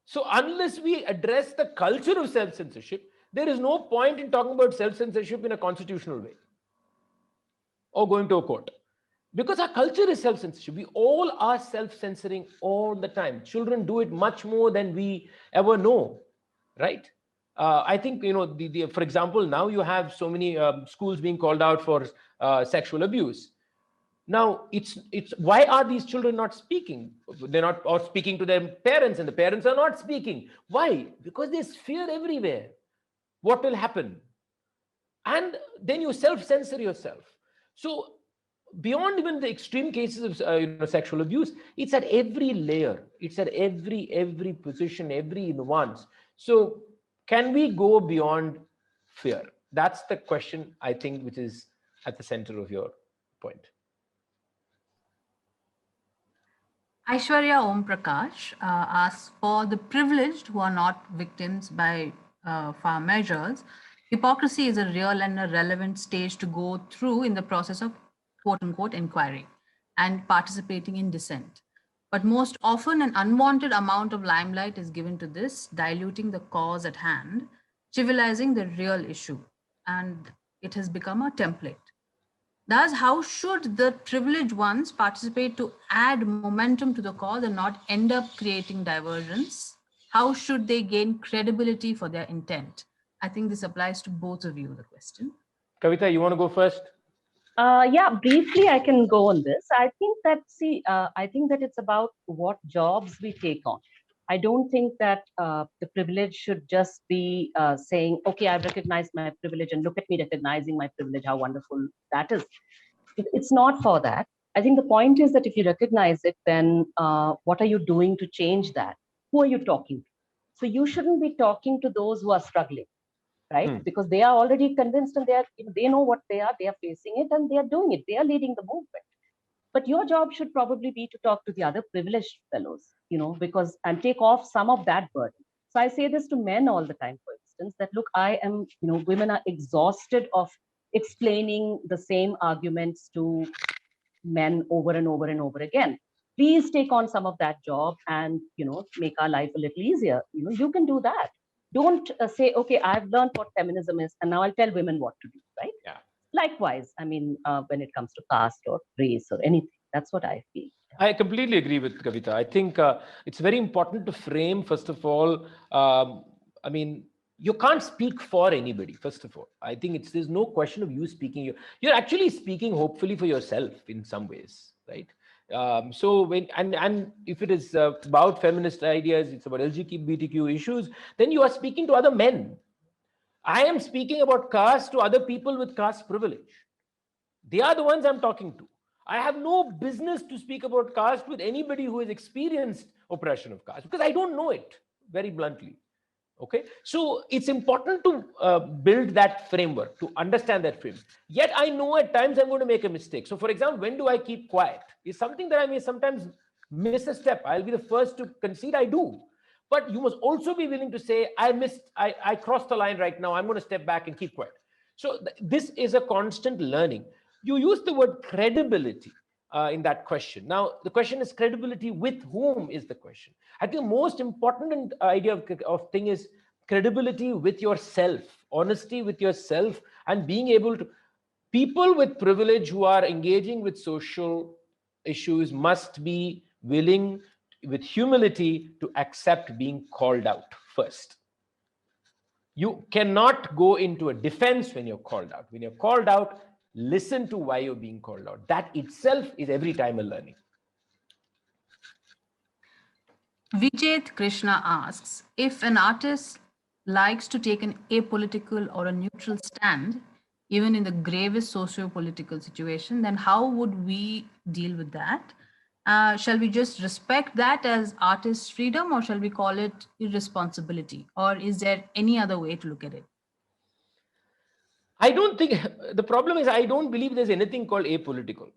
So unless we address the culture of self-censorship, there is no point in talking about self-censorship in a constitutional way or going to a court. Because our culture is self-censorship. We all are self-censoring all the time. Children do it much more than we ever know, right? I think, for example, now you have so many schools being called out for sexual abuse. Now, it's why are these children not speaking? They're not, or speaking to their parents, and the parents are not speaking. Why? Because there's fear everywhere. What will happen? And then you self-censor yourself. So beyond even the extreme cases of sexual abuse, it's at every layer, it's at every position, every nuance. So can we go beyond fear? That's the question, I think, which is at the center of your point. Aishwarya Om Prakash asks, for the privileged who are not victims by FAR measures, hypocrisy is a real and a relevant stage to go through in the process of quote-unquote inquiry and participating in dissent. But most often an unwanted amount of limelight is given to this, diluting the cause at hand, trivializing the real issue, and it has become a template. Thus, how should the privileged ones participate to add momentum to the cause and not end up creating divergence? How should they gain credibility for their intent? I think this applies to both of you, the question. Kavita, you want to go first? Yeah, briefly, I can go on this. I think that it's about what jobs we take on. I don't think that the privilege should just be saying, okay, I've recognized my privilege and look at me recognizing my privilege, how wonderful that is. It's not for that. I think the point is that if you recognize it, then what are you doing to change that? Who are you talking to? So you shouldn't be talking to those who are struggling, right? Because they are already convinced and they know what they are facing it and they are doing it. They are leading the movement. But your job should probably be to talk to the other privileged fellows, because and take off some of that burden. So I say this to men all the time, for instance, that look, women are exhausted of explaining the same arguments to men over and over and over again. Please take on some of that job and make our life a little easier. You can do that. Don't say, okay, I've learned what feminism is and now I'll tell women what to do, right? Yeah. Likewise, when it comes to caste or race or anything, that's what I feel. I completely agree with Kavita. I think it's very important to frame, first of all, you can't speak for anybody, first of all. I think there's no question of you speaking. You're actually speaking, hopefully, for yourself in some ways, right? So when and if it is about feminist ideas, it's about LGBTQ issues, then you are speaking to other men. I am speaking about caste to other people with caste privilege. They are the ones I'm talking to. I have no business to speak about caste with anybody who has experienced oppression of caste, because I don't know it, very bluntly. Okay, so it's important to build that framework, to understand that frame. Yet I know at times I'm going to make a mistake. So for example, when do I keep quiet is something that I may sometimes miss a step. I'll be the first to concede I do. But you must also be willing to say, I crossed the line right now. I'm going to step back and keep quiet. So this is a constant learning. You use the word credibility in that question. Now, the question is credibility with whom is the question. I think the most important idea of thing is credibility with yourself, honesty with yourself, and being able to, people with privilege who are engaging with social issues must be willing with humility to accept being called out first. You cannot go into a defense when you're called out. When you're called out, listen to why you're being called out. That itself is every time a learning. Vijay Krishna asks, if an artist likes to take an apolitical or a neutral stand, even in the gravest socio-political situation, then how would we deal with that? Shall we just respect that as artist freedom, or shall we call it irresponsibility? Or is there any other way to look at it? I don't think the problem is I don't believe there's anything called apolitical.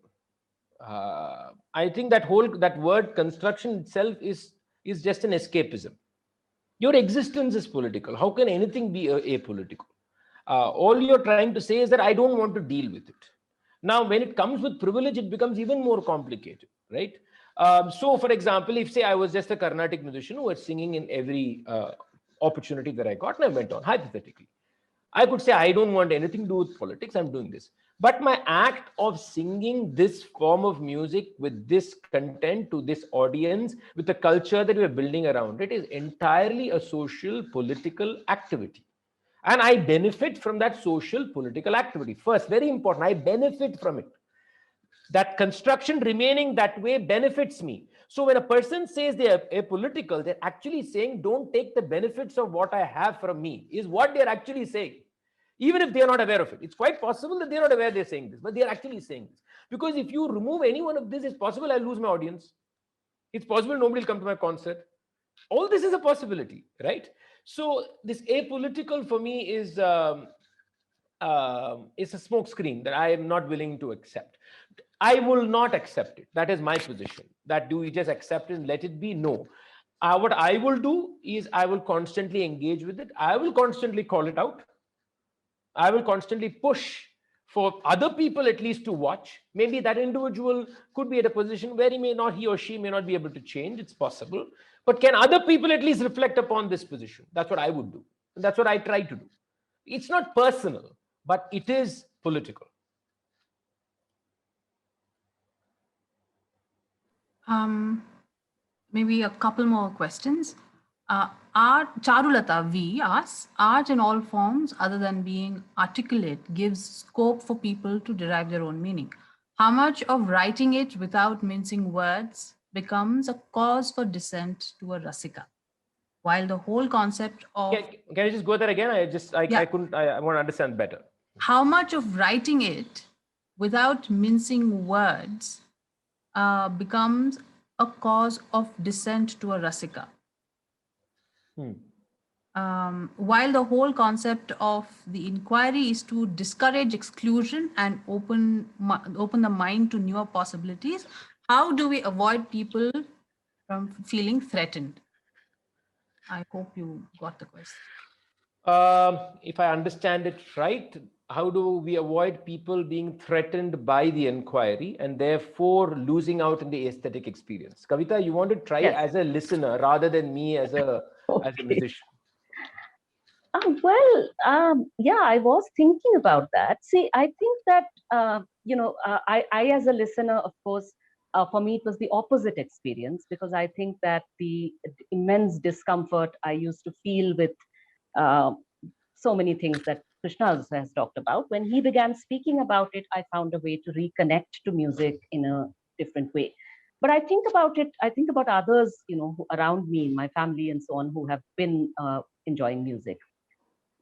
I think that word construction itself is just an escapism. Your existence is political. How can anything be apolitical? All you're trying to say is that I don't want to deal with it. Now, when it comes with privilege, it becomes even more complicated, right? So, for example, if say I was just a Carnatic musician who was singing in every opportunity that I got, and I went on, hypothetically, I could say, I don't want anything to do with politics, I'm doing this. But my act of singing this form of music with this content to this audience, with the culture that we're building around it, is entirely a social, political activity. And I benefit from that social, political activity. First, very important, I benefit from it. That construction remaining that way benefits me. So when a person says they are apolitical, they're actually saying, don't take the benefits of what I have from me, is what they're actually saying. Even if they're not aware of it. It's quite possible that they're not aware they're saying this, but they're actually saying this. Because if you remove any one of this, it's possible I'll lose my audience. It's possible nobody will come to my concert. All this is a possibility, right? So this apolitical for me is a smokescreen that I am not willing to accept. I will not accept it. That is my position. That do we just accept it and let it be? No. What I will do is I will constantly engage with it. I will constantly call it out. I will constantly push for other people at least to watch. Maybe that individual could be at a position where he or she may not be able to change. It's possible. But can other people at least reflect upon this position? That's what I would do. And that's what I try to do. It's not personal, but it is political. Maybe a couple more questions. Charulata V asks, art in all forms other than being articulate gives scope for people to derive their own meaning. How much of writing it without mincing words becomes a cause for dissent to a rasika? While the whole concept of... Can I just go there again? I want to understand better. How much of writing it without mincing words becomes a cause of dissent to a rasika? While the whole concept of the inquiry is to discourage exclusion and open the mind to newer possibilities, how do we avoid people from feeling threatened? I hope you got the question. If I understand it right, how do we avoid people being threatened by the inquiry and therefore losing out in the aesthetic experience? Kavita, you want to try as a listener rather than me as a musician? Yeah, I was thinking about that. See, I think that, I as a listener, of course, for me, it was the opposite experience, because I think that the immense discomfort I used to feel with so many things that Krishna has talked about. When he began speaking about it, I found a way to reconnect to music in a different way. But I think about others, around me, my family and so on, who have been enjoying music.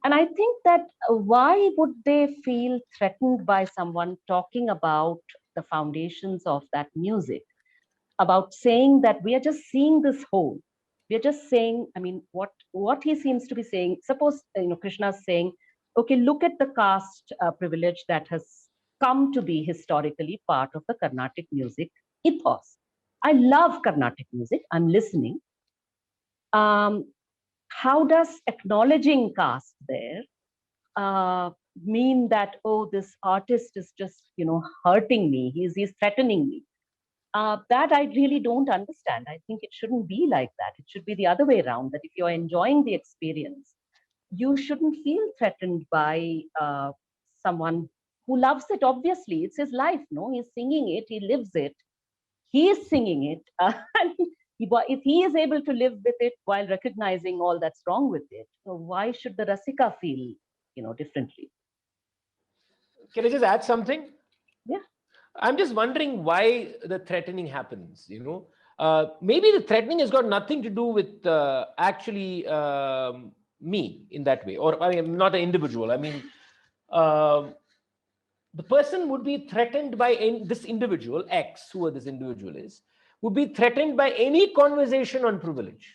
And I think that why would they feel threatened by someone talking about the foundations of that music, about saying that we are just seeing this whole? We are just saying, what he seems to be saying, suppose, Krishna's saying, okay, look at the caste privilege that has come to be historically part of the Carnatic music ethos. I love Carnatic music, I'm listening. How does acknowledging caste there mean that, oh, this artist is just, hurting me, he's threatening me? That I really don't understand. I think it shouldn't be like that. It should be the other way around, that if you're enjoying the experience, you shouldn't feel threatened by someone who loves it. Obviously, it's his life, no? He's singing it, he lives it, he is singing it. And if he is able to live with it while recognizing all that's wrong with it, so why should the rasika feel, differently? Can I just add something? Yeah. I'm just wondering why the threatening happens, maybe the threatening has got nothing to do with actually, me in that way, or I mean, not an individual. I mean, the person would be threatened by this individual X, whoever this individual is, would be threatened by any conversation on privilege.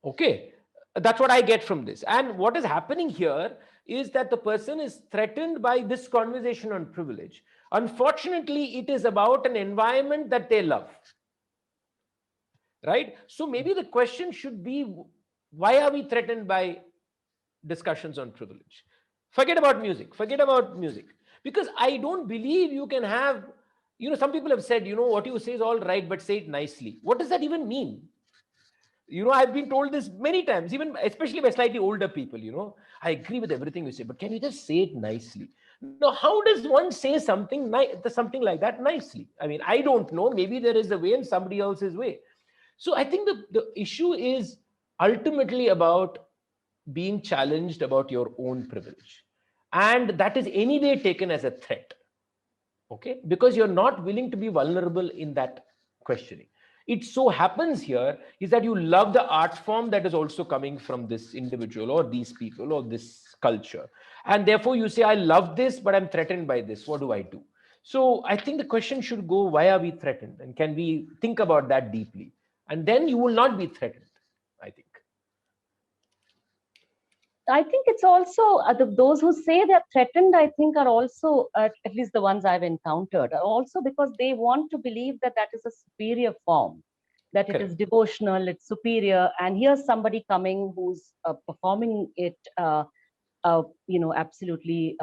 Okay, that's what I get from this. And what is happening here is that the person is threatened by this conversation on privilege. Unfortunately, it is about an environment that they love. Right? So maybe the question should be, why are we threatened by discussions on privilege? Forget about music. Forget about music. Because I don't believe you can have, some people have said, what you say is all right, but say it nicely. What does that even mean? I've been told this many times, even especially by slightly older people, I agree with everything you say, but can you just say it nicely? Now, how does one say something like that nicely? I mean, I don't know. Maybe there is a way and somebody else's way. So I think the issue is ultimately about being challenged about your own privilege. And that is anyway taken as a threat. Okay? Because you're not willing to be vulnerable in that questioning. It so happens here is that you love the art form that is also coming from this individual or these people or this culture. And therefore you say, I love this, but I'm threatened by this. What do I do? So I think the question should go, why are we threatened? And can we think about that deeply? And then you will not be threatened, I think. I think it's also those who say they're threatened, I think are also, at least the ones I've encountered, are also because they want to believe that that is a superior form, that it is devotional, it's superior. And here's somebody coming who's performing it, absolutely,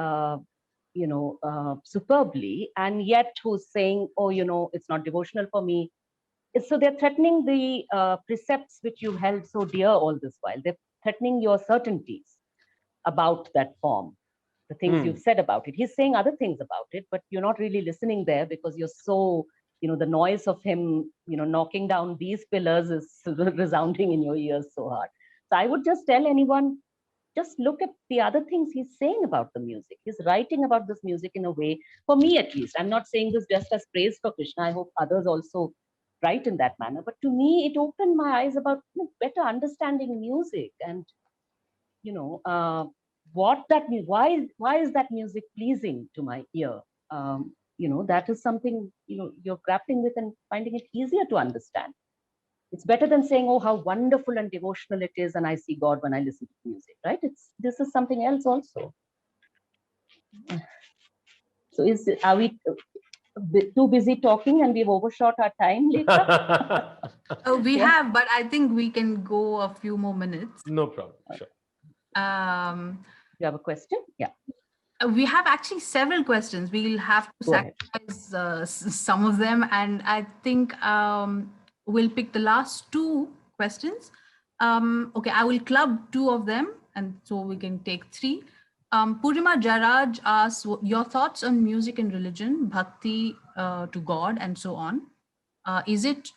superbly, and yet who's saying, oh, it's not devotional for me. So they're threatening the precepts which you held so dear all this while. They're threatening your certainties about that form, the things you've said about it. He's saying other things about it, but you're not really listening there because you're so, the noise of him, knocking down these pillars is resounding in your ears so hard. So I would just tell anyone, just look at the other things he's saying about the music. He's writing about this music in a way, for me at least, I'm not saying this just as praise for Krishna. I hope others also write in that manner. But to me, it opened my eyes about better understanding music and, what that means. Why is that music pleasing to my ear? That is something, you're grappling with and finding it easier to understand. It's better than saying, oh, how wonderful and devotional it is, and I see God when I listen to music, right? This is something else also. So are we too busy talking and we've overshot our time, Lekha? We have, but I think we can go a few more minutes. No problem. Sure. You have a question? Yeah. We have actually several questions. We'll have to sacrifice some of them, and I think we'll pick the last two questions. Okay, I will club two of them, and so we can take three. Purima Jaraj asks, your thoughts on music and religion, bhakti to God, and so on. Is it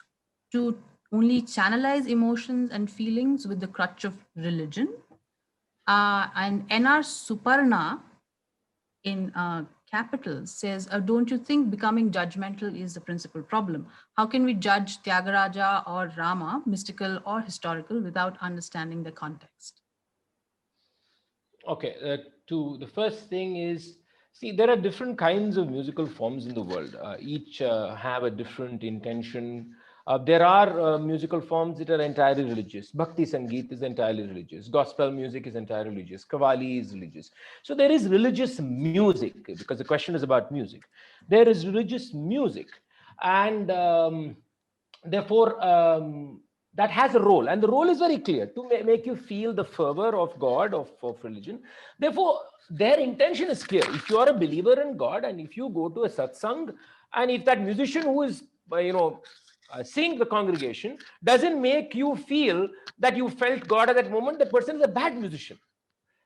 to only channelize emotions and feelings with the crutch of religion? And NR Suparna in capitals says, don't you think becoming judgmental is the principal problem? How can we judge Tyagaraja or Rama, mystical or historical, without understanding the context? Okay, to the first thing is, see, there are different kinds of musical forms in the world. Each have a different intention. There are musical forms that are entirely religious. Bhakti Sangeet is entirely religious. Gospel music is entirely religious. Qawwali is religious. So there is religious music, because the question is about music. There is religious music. And therefore, that has a role. And the role is very clear, to make you feel the fervor of God, of religion. Therefore, their intention is clear. If you are a believer in God, and if you go to a satsang, and if that musician who is, sing the congregation doesn't make you feel that you felt God at that moment, that person is a bad musician.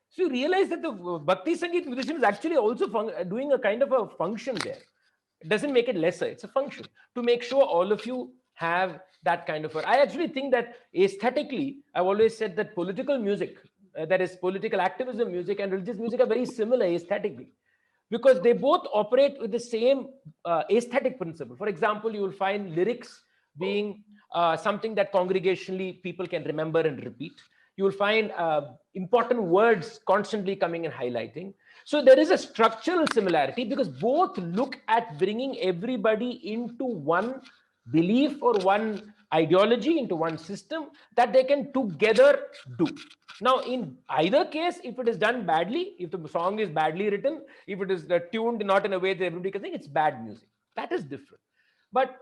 So you realize that the Bhakti Sangeet musician is actually also doing a kind of a function there. It doesn't make it lesser. It's a function to make sure all of you have that kind of I actually think that aesthetically, I've always said that political music, that is political activism music, and religious music are very similar aesthetically, because they both operate with the same aesthetic principle. For example, you will find lyrics being something that congregationally people can remember and repeat. You will find important words constantly coming and highlighting. So there is a structural similarity because both look at bringing everybody into one belief or one ideology, into one system that they can together do. Now, in either case, if it is done badly, if the song is badly written, if it is tuned not in a way that everybody can think, it's bad music. That is different. But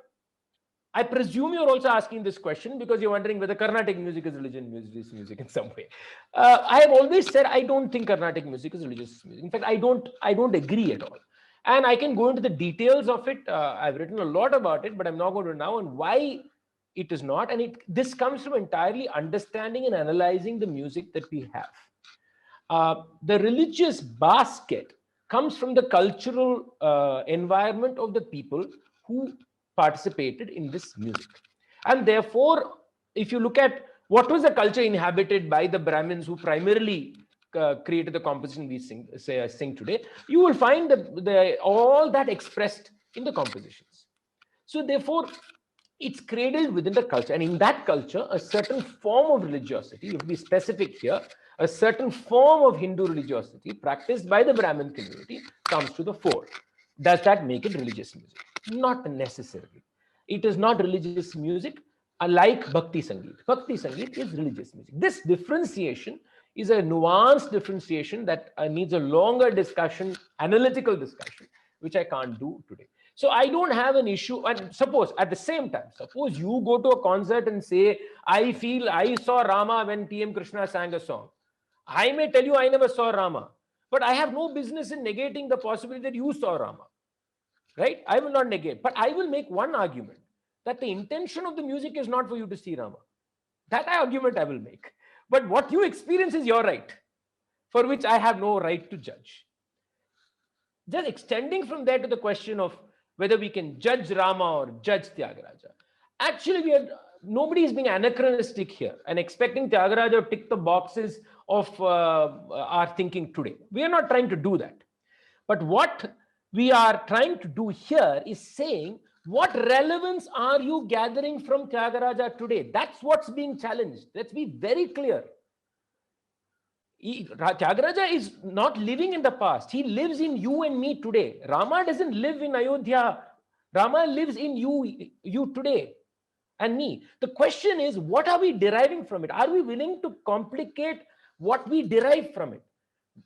I presume you're also asking this question because you're wondering whether Carnatic music is religious music in some way. I have always said I don't think Carnatic music is religious music. In fact, I don't agree at all. And I can go into the details of it. I've written a lot about it, but I'm not going to now, and why it is not. And this comes from entirely understanding and analyzing the music that we have. The religious basket comes from the cultural environment of the people who participated in this music. And therefore, if you look at what was the culture inhabited by the Brahmins who primarily created the composition we sing today, you will find all that expressed in the compositions. So therefore, it's cradled within the culture. And in that culture, a certain form of religiosity, you have to be specific here, a certain form of Hindu religiosity practiced by the Brahmin community comes to the fore. Does that make it religious music? Not necessarily. It is not religious music like Bhakti Sangeet. Bhakti Sangeet is religious music. This differentiation is a nuanced differentiation that needs a longer discussion, analytical discussion, which I can't do today. So I don't have an issue. And suppose at the same time, suppose you go to a concert and say, I feel I saw Rama when T.M. Krishna sang a song. I may tell you I never saw Rama, but I have no business in negating the possibility that you saw Rama, right? I will not negate, but I will make one argument that the intention of the music is not for you to see Rama. That argument I will make. But what you experience is your right, for which I have no right to judge. Just extending from there to the question of whether we can judge Rama or judge Tyagaraja. Actually, nobody is being anachronistic here and expecting Tyagaraja to tick the boxes of our thinking today. We are not trying to do that. But what we are trying to do here is saying, what relevance are you gathering from Tyagaraja today? That's what's being challenged. Let's be very clear. Tyagaraja is not living in the past. He lives in you and me today. Rama doesn't live in Ayodhya. Rama lives in you today and me. The question is, what are we deriving from it? Are we willing to complicate what we derive from it?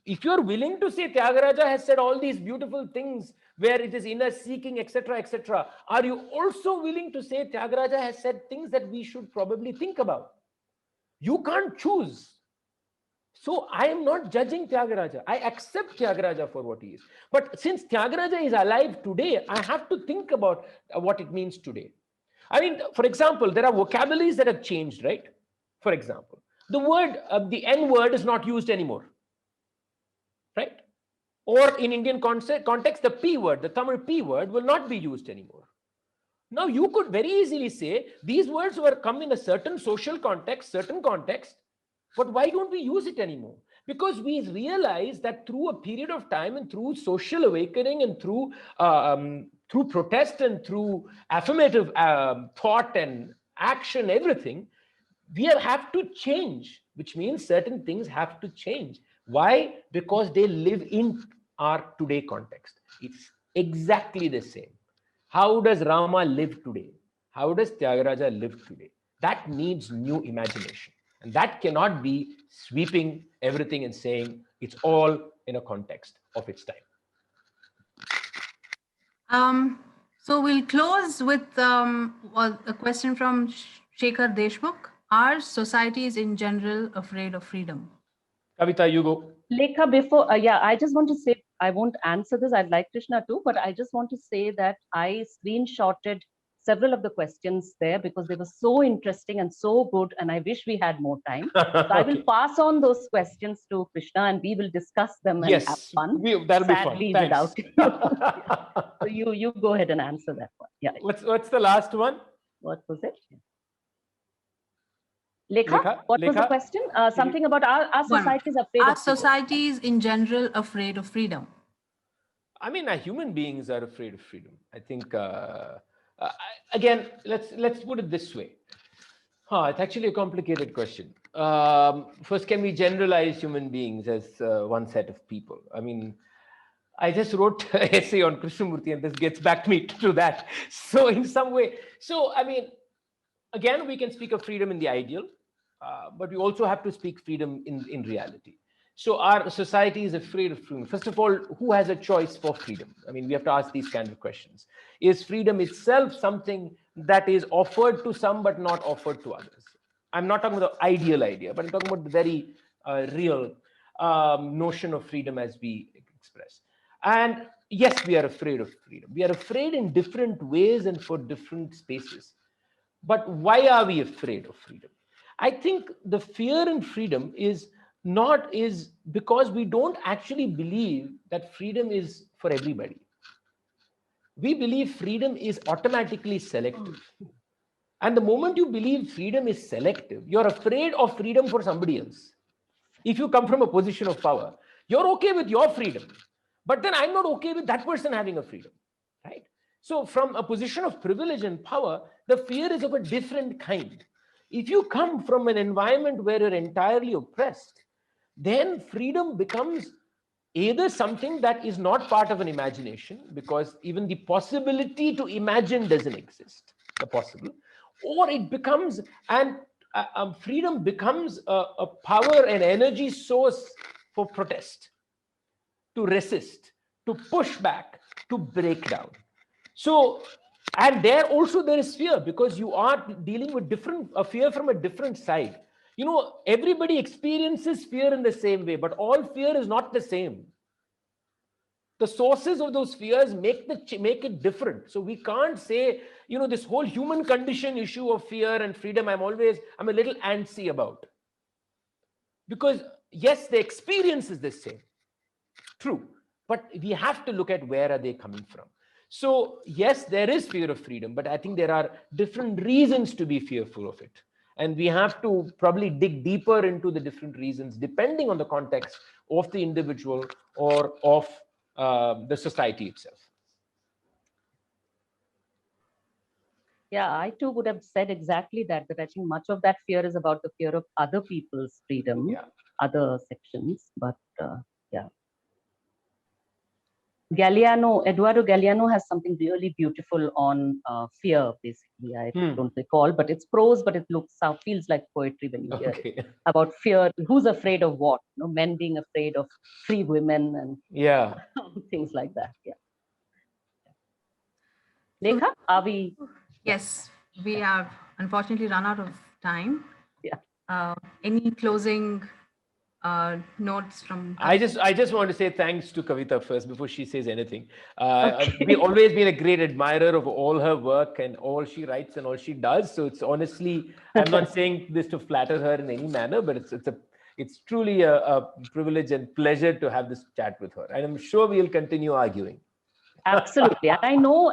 If you're willing to say Tyagaraja has said all these beautiful things where it is inner seeking, etc., etc., are you also willing to say Tyagaraja has said things that we should probably think about? You can't choose. So I am not judging Tyagaraja. I accept Tyagaraja for what he is. But since Tyagaraja is alive today, I have to think about what it means today. I mean, for example, there are vocabularies that have changed, right? For example, the word, the N word is not used anymore, right? Or in Indian context, the P word, the Tamil P word will not be used anymore. Now, you could very easily say these words were come in a certain social context, certain context, but why don't we use it anymore? Because we realize that through a period of time and through social awakening and through protest and through affirmative thought and action, everything, we have to change, which means certain things have to change. Why? Because they live in our today context. It's exactly the same. How does Rama live today? How does Tyagaraja live today? That needs new imagination. And that cannot be sweeping everything and saying it's all in a context of its time. So we'll close with a question from Shekhar Deshmukh. Are societies in general afraid of freedom? Kavita, you go. Lekha, before, I just want to say, I won't answer this. I'd like Krishna too, but I just want to say that I screenshotted several of the questions there because they were so interesting and so good, and I wish we had more time. So I will pass on those questions to Krishna and we will discuss them and have fun. That'll Sadly, be fun. Without you. So you go ahead and answer that one. Yeah. What's the last one? What was it? Lekha, what was the question? Something about our societies afraid of freedom. Are societies in general afraid of freedom? I mean, human beings are afraid of freedom. I think, again, let's put it this way. It's actually a complicated question. First, can we generalize human beings as one set of people? I mean, I just wrote an essay on Krishnamurti, and this gets back me to that. So, in some way, I mean, again, we can speak of freedom in the ideal, but we also have to speak freedom in reality. So, our society is afraid of freedom. First of all, who has a choice for freedom? I mean, we have to ask these kind of questions. Is freedom itself something that is offered to some but not offered to others? I'm not talking about the ideal idea, but I'm talking about the very real notion of freedom as we express. And yes, we are afraid of freedom. We are afraid in different ways and for different spaces. But why are we afraid of freedom? I think the fear in freedom is because we don't actually believe that freedom is for everybody. We believe freedom is automatically selective. And the moment you believe freedom is selective, you're afraid of freedom for somebody else. If you come from a position of power, you're okay with your freedom, but then I'm not okay with that person having a freedom, right? So from a position of privilege and power, the fear is of a different kind. If you come from an environment where you're entirely oppressed, then freedom becomes either something that is not part of an imagination, because even the possibility to imagine doesn't exist, the possible, or it becomes, and freedom becomes a power and energy source for protest, to resist, to push back, to break down. So, and there also there is fear, because you are dealing with a fear from a different side. You know, everybody experiences fear in the same way, but all fear is not the same. The sources of those fears make it different. So we can't say, you know, this whole human condition issue of fear and freedom, I'm a little antsy about. Because yes, the experience is the same. True. But we have to look at where are they coming from. So yes, there is fear of freedom, but I think there are different reasons to be fearful of it. And we have to probably dig deeper into the different reasons, depending on the context of the individual or of the society itself. Yeah, I too would have said exactly that I think much of that fear is about the fear of other people's freedom, other sections, but yeah. Eduardo Galeano has something really beautiful on fear, basically. I don't recall, but it's prose, but it feels like poetry when you hear it. About fear, who's afraid of what? You know, men being afraid of free women and things like that. Yeah. Lekha, are we? Yes, we have unfortunately run out of time. Yeah. Any closing notes from Kavita? I just want to say thanks to Kavita first before she says anything. We've always been a great admirer of all her work and all she writes and all she does. So it's honestly, I'm not saying this to flatter her in any manner, but it's truly a privilege and pleasure to have this chat with her. And I'm sure we'll continue arguing. Absolutely. And I know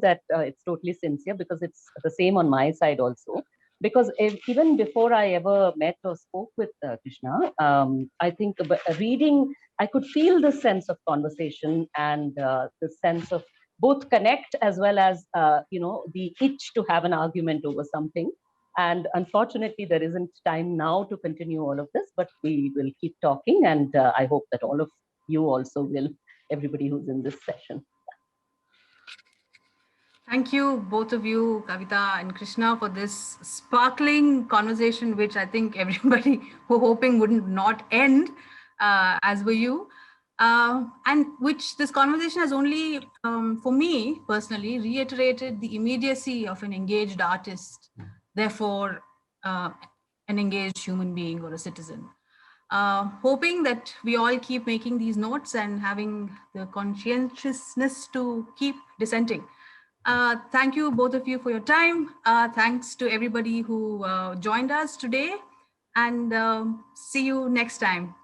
that it's totally sincere, because it's the same on my side also. Because even before I ever met or spoke with Krishna, I think reading, I could feel the sense of conversation and the sense of both connect as well as, the itch to have an argument over something. And unfortunately, there isn't time now to continue all of this, but we will keep talking. And I hope that all of you also will, everybody who's in this session. Thank you, both of you, Kavita and Krishna, for this sparkling conversation, which I think everybody were hoping wouldn't not end, as were you. And which this conversation has only, for me personally, reiterated the immediacy of an engaged artist, therefore an engaged human being or a citizen. Hoping that we all keep making these notes and having the conscientiousness to keep dissenting. Thank you, both of you, for your time. Thanks to everybody who joined us today, and see you next time.